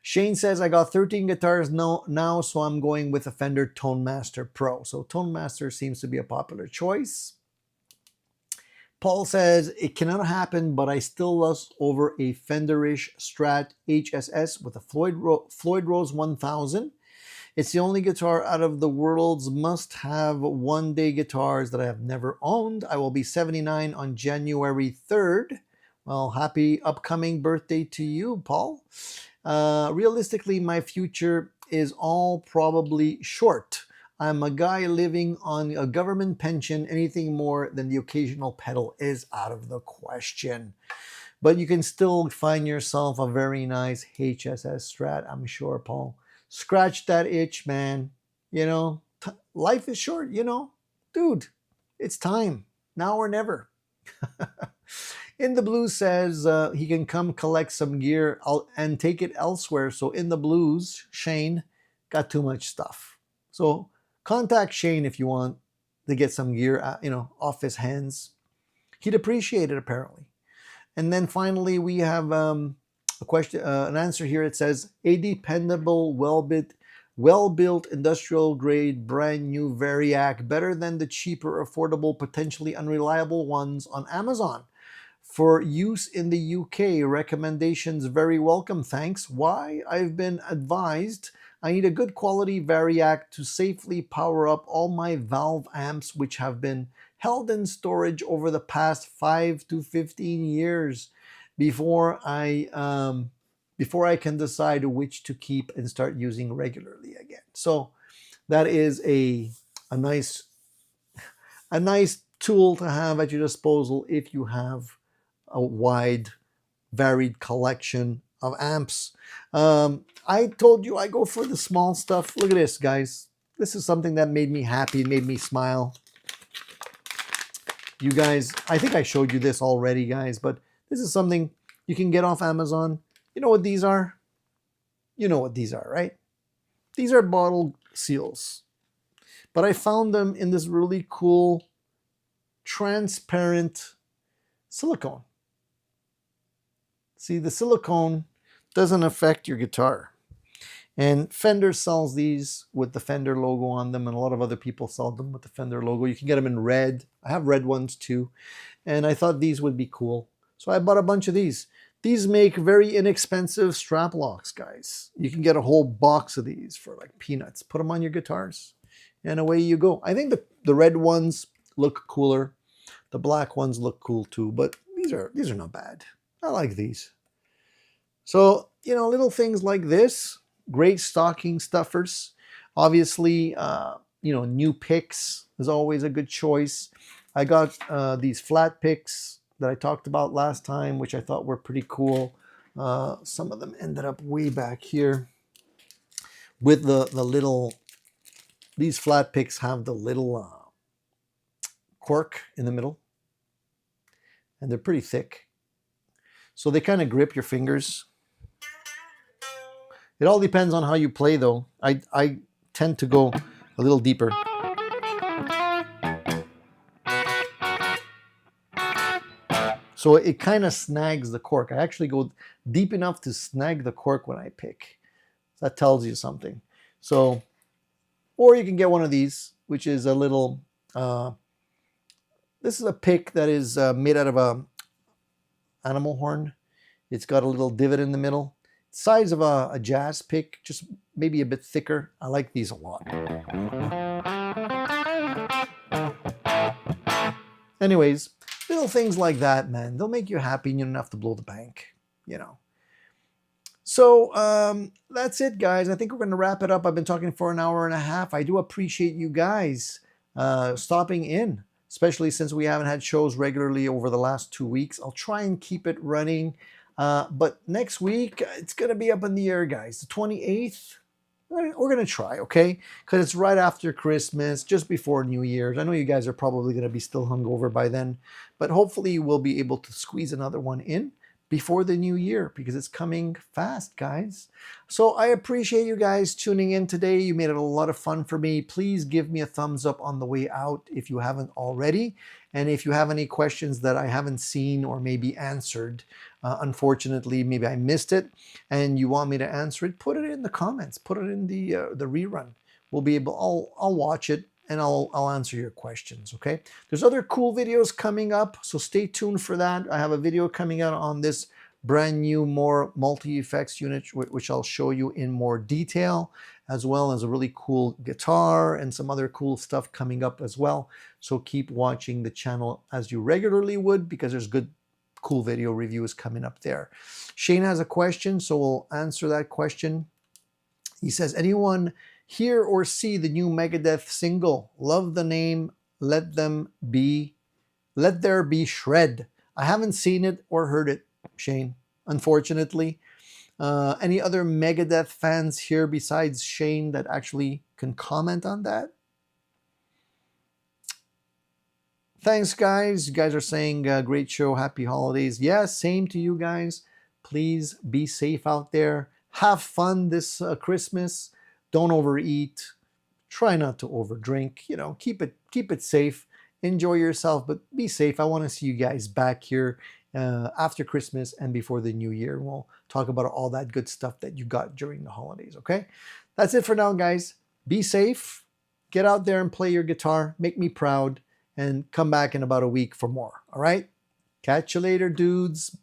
[SPEAKER 1] Shane says, I got 13 guitars now, so I'm going with a Fender Tone Master Pro. So Tone Master seems to be a popular choice. Paul says, it cannot happen, but I still lust over a Fenderish Strat HSS with a Floyd Rose 1000. It's the only guitar out of the world's must-have one-day guitars that I have never owned. I will be 79 on January 3rd. Well, happy upcoming birthday to you, Paul. Realistically, my future is all probably short. I'm a guy living on a government pension. Anything more than the occasional pedal is out of the question. But you can still find yourself a very nice HSS Strat, I'm sure, Paul. Scratch that itch, man. Life is short, Dude, it's time. Now or never. In the Blues says he can come collect some gear and take it elsewhere. So In the Blues, Shane got too much stuff. So contact Shane if you want to get some gear, off his hands. He'd appreciate it, apparently. And then finally, we have a question, an answer here. It says a dependable, well-built, industrial-grade, brand new Variac, better than the cheaper, affordable, potentially unreliable ones on Amazon. For use in the UK, recommendations very welcome, thanks. Why? I've been advised I need a good quality Variac to safely power up all my valve amps, which have been held in storage over the past 5 to 15 years before I before I can decide which to keep and start using regularly again. So that is a nice a nice tool to have at your disposal if you have a wide, varied collection of amps. I told you I go for the small stuff. Look at this, guys. This is something that made me happy, made me smile. You guys, I think I showed you this already, guys, but this is something you can get off Amazon. You know what these are? You know what these are, right? These are bottle seals. But I found them in this really cool transparent silicone. See, the silicone doesn't affect your guitar. And Fender sells these with the Fender logo on them, and a lot of other people sell them with the Fender logo. You can get them in red. I have red ones too. And I thought these would be cool. So I bought a bunch of these. These make very inexpensive strap locks, guys. You can get a whole box of these for like peanuts. Put them on your guitars, and away you go. I think the red ones look cooler. The black ones look cool too, but these are not bad. I like these. So, you know, little things like this, great stocking stuffers. Obviously, you know, new picks is always a good choice. I got these flat picks that I talked about last time, which I thought were pretty cool. Some of them ended up way back here with the little, these flat picks have the little cork in the middle, and they're pretty thick. So they kind of grip your fingers. It all depends on how you play, though. I tend to go a little deeper. So it kind of snags the cork. I actually go deep enough to snag the cork when I pick. That tells you something. So, or you can get one of these, which is a little, this is a pick that is made out of a animal horn. It's got a little divot in the middle. Size of a jazz pick, just maybe a bit thicker. I like these a lot. Anyways, little things like that, man, they'll make you happy and you don't have to blow the bank, you know. So that's it, guys. I think we're going to wrap it up. I've been talking for an hour and a half. I do appreciate you guys stopping in, especially since we haven't had shows regularly over the last 2 weeks. I'll try and keep it running. But next week, it's going to be up in the air, guys. The 28th, we're going to try, okay? Because it's right after Christmas, just before New Year's. I know you guys are probably going to be still hungover by then, but hopefully we'll be able to squeeze another one in before the new year, because it's coming fast, guys. So I appreciate you guys tuning in today. You made it a lot of fun for me. Please give me a thumbs up on the way out if you haven't already. And if you have any questions that I haven't seen or maybe answered, unfortunately, maybe I missed it and you want me to answer it, put it in the comments, put it in the rerun. We'll be able, I'll watch it and I'll answer your questions, okay? There's other cool videos coming up, so stay tuned for that. I have a video coming out on this brand new, more multi-effects unit, which I'll show you in more detail, as well as a really cool guitar and some other cool stuff coming up as well. So keep watching the channel as you regularly would, because there's good, cool video reviews coming up there. Shane has a question, so we'll answer that question. He says, anyone hear or see the new Megadeth single? Love the name, let there be shred. I haven't seen it or heard it, Shane, unfortunately. Any other Megadeth fans here besides Shane that actually can comment on that? Thanks, guys. You guys are saying great show, happy holidays. Yeah, same to you guys. Please be safe out there. Have fun this Christmas. Don't overeat. Try not to overdrink. You know, keep it safe. Enjoy yourself, but be safe. I want to see you guys back here after Christmas and before the new year. We'll talk about all that good stuff that you got during the holidays, okay? That's it for now, guys. Be safe. Get out there and play your guitar. Make me proud. And come back in about a week for more, all right? Catch you later, dudes.